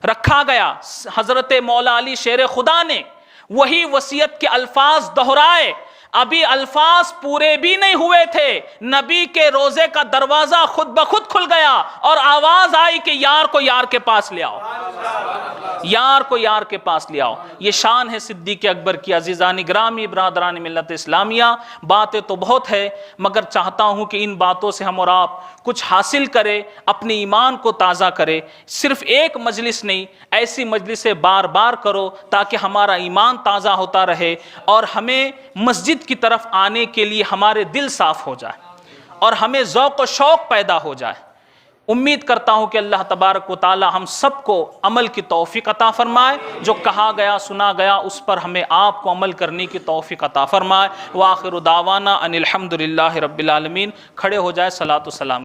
رکھا گیا. حضرت مولا علی شیر خدا نے وہی وصیت کے الفاظ دہرائے. ابھی الفاظ پورے بھی نہیں ہوئے تھے، نبی کے روزے کا دروازہ خود بخود کھل گیا اور آواز آئی کہ یار کو یار کے پاس لے آؤ، یار کو یار کے پاس لے آؤ. یہ شان ہے صدیق اکبر کی. عزیزان گرامی، برادران ملت اسلامیہ، باتیں تو بہت ہے مگر چاہتا ہوں کہ ان باتوں سے ہم اور آپ کچھ حاصل کرے، اپنے ایمان کو تازہ کرے. صرف ایک مجلس نہیں، ایسی مجلسیں بار بار کرو تاکہ ہمارا ایمان تازہ ہوتا رہے اور ہمیں مسجد کی طرف آنے کے لیے ہمارے دل صاف ہو جائے اور ہمیں ذوق و شوق پیدا ہو جائے. امید کرتا ہوں کہ اللہ تبارک و تعالی ہم سب کو عمل کی توفیق عطا فرمائے. جو کہا گیا سنا گیا اس پر ہمیں آپ کو عمل کرنے کی توفیق عطا فرمائے. وآخر دعوانا ان الحمد للہ رب العالمین. کھڑے ہو جائے، صلاۃ و سلام.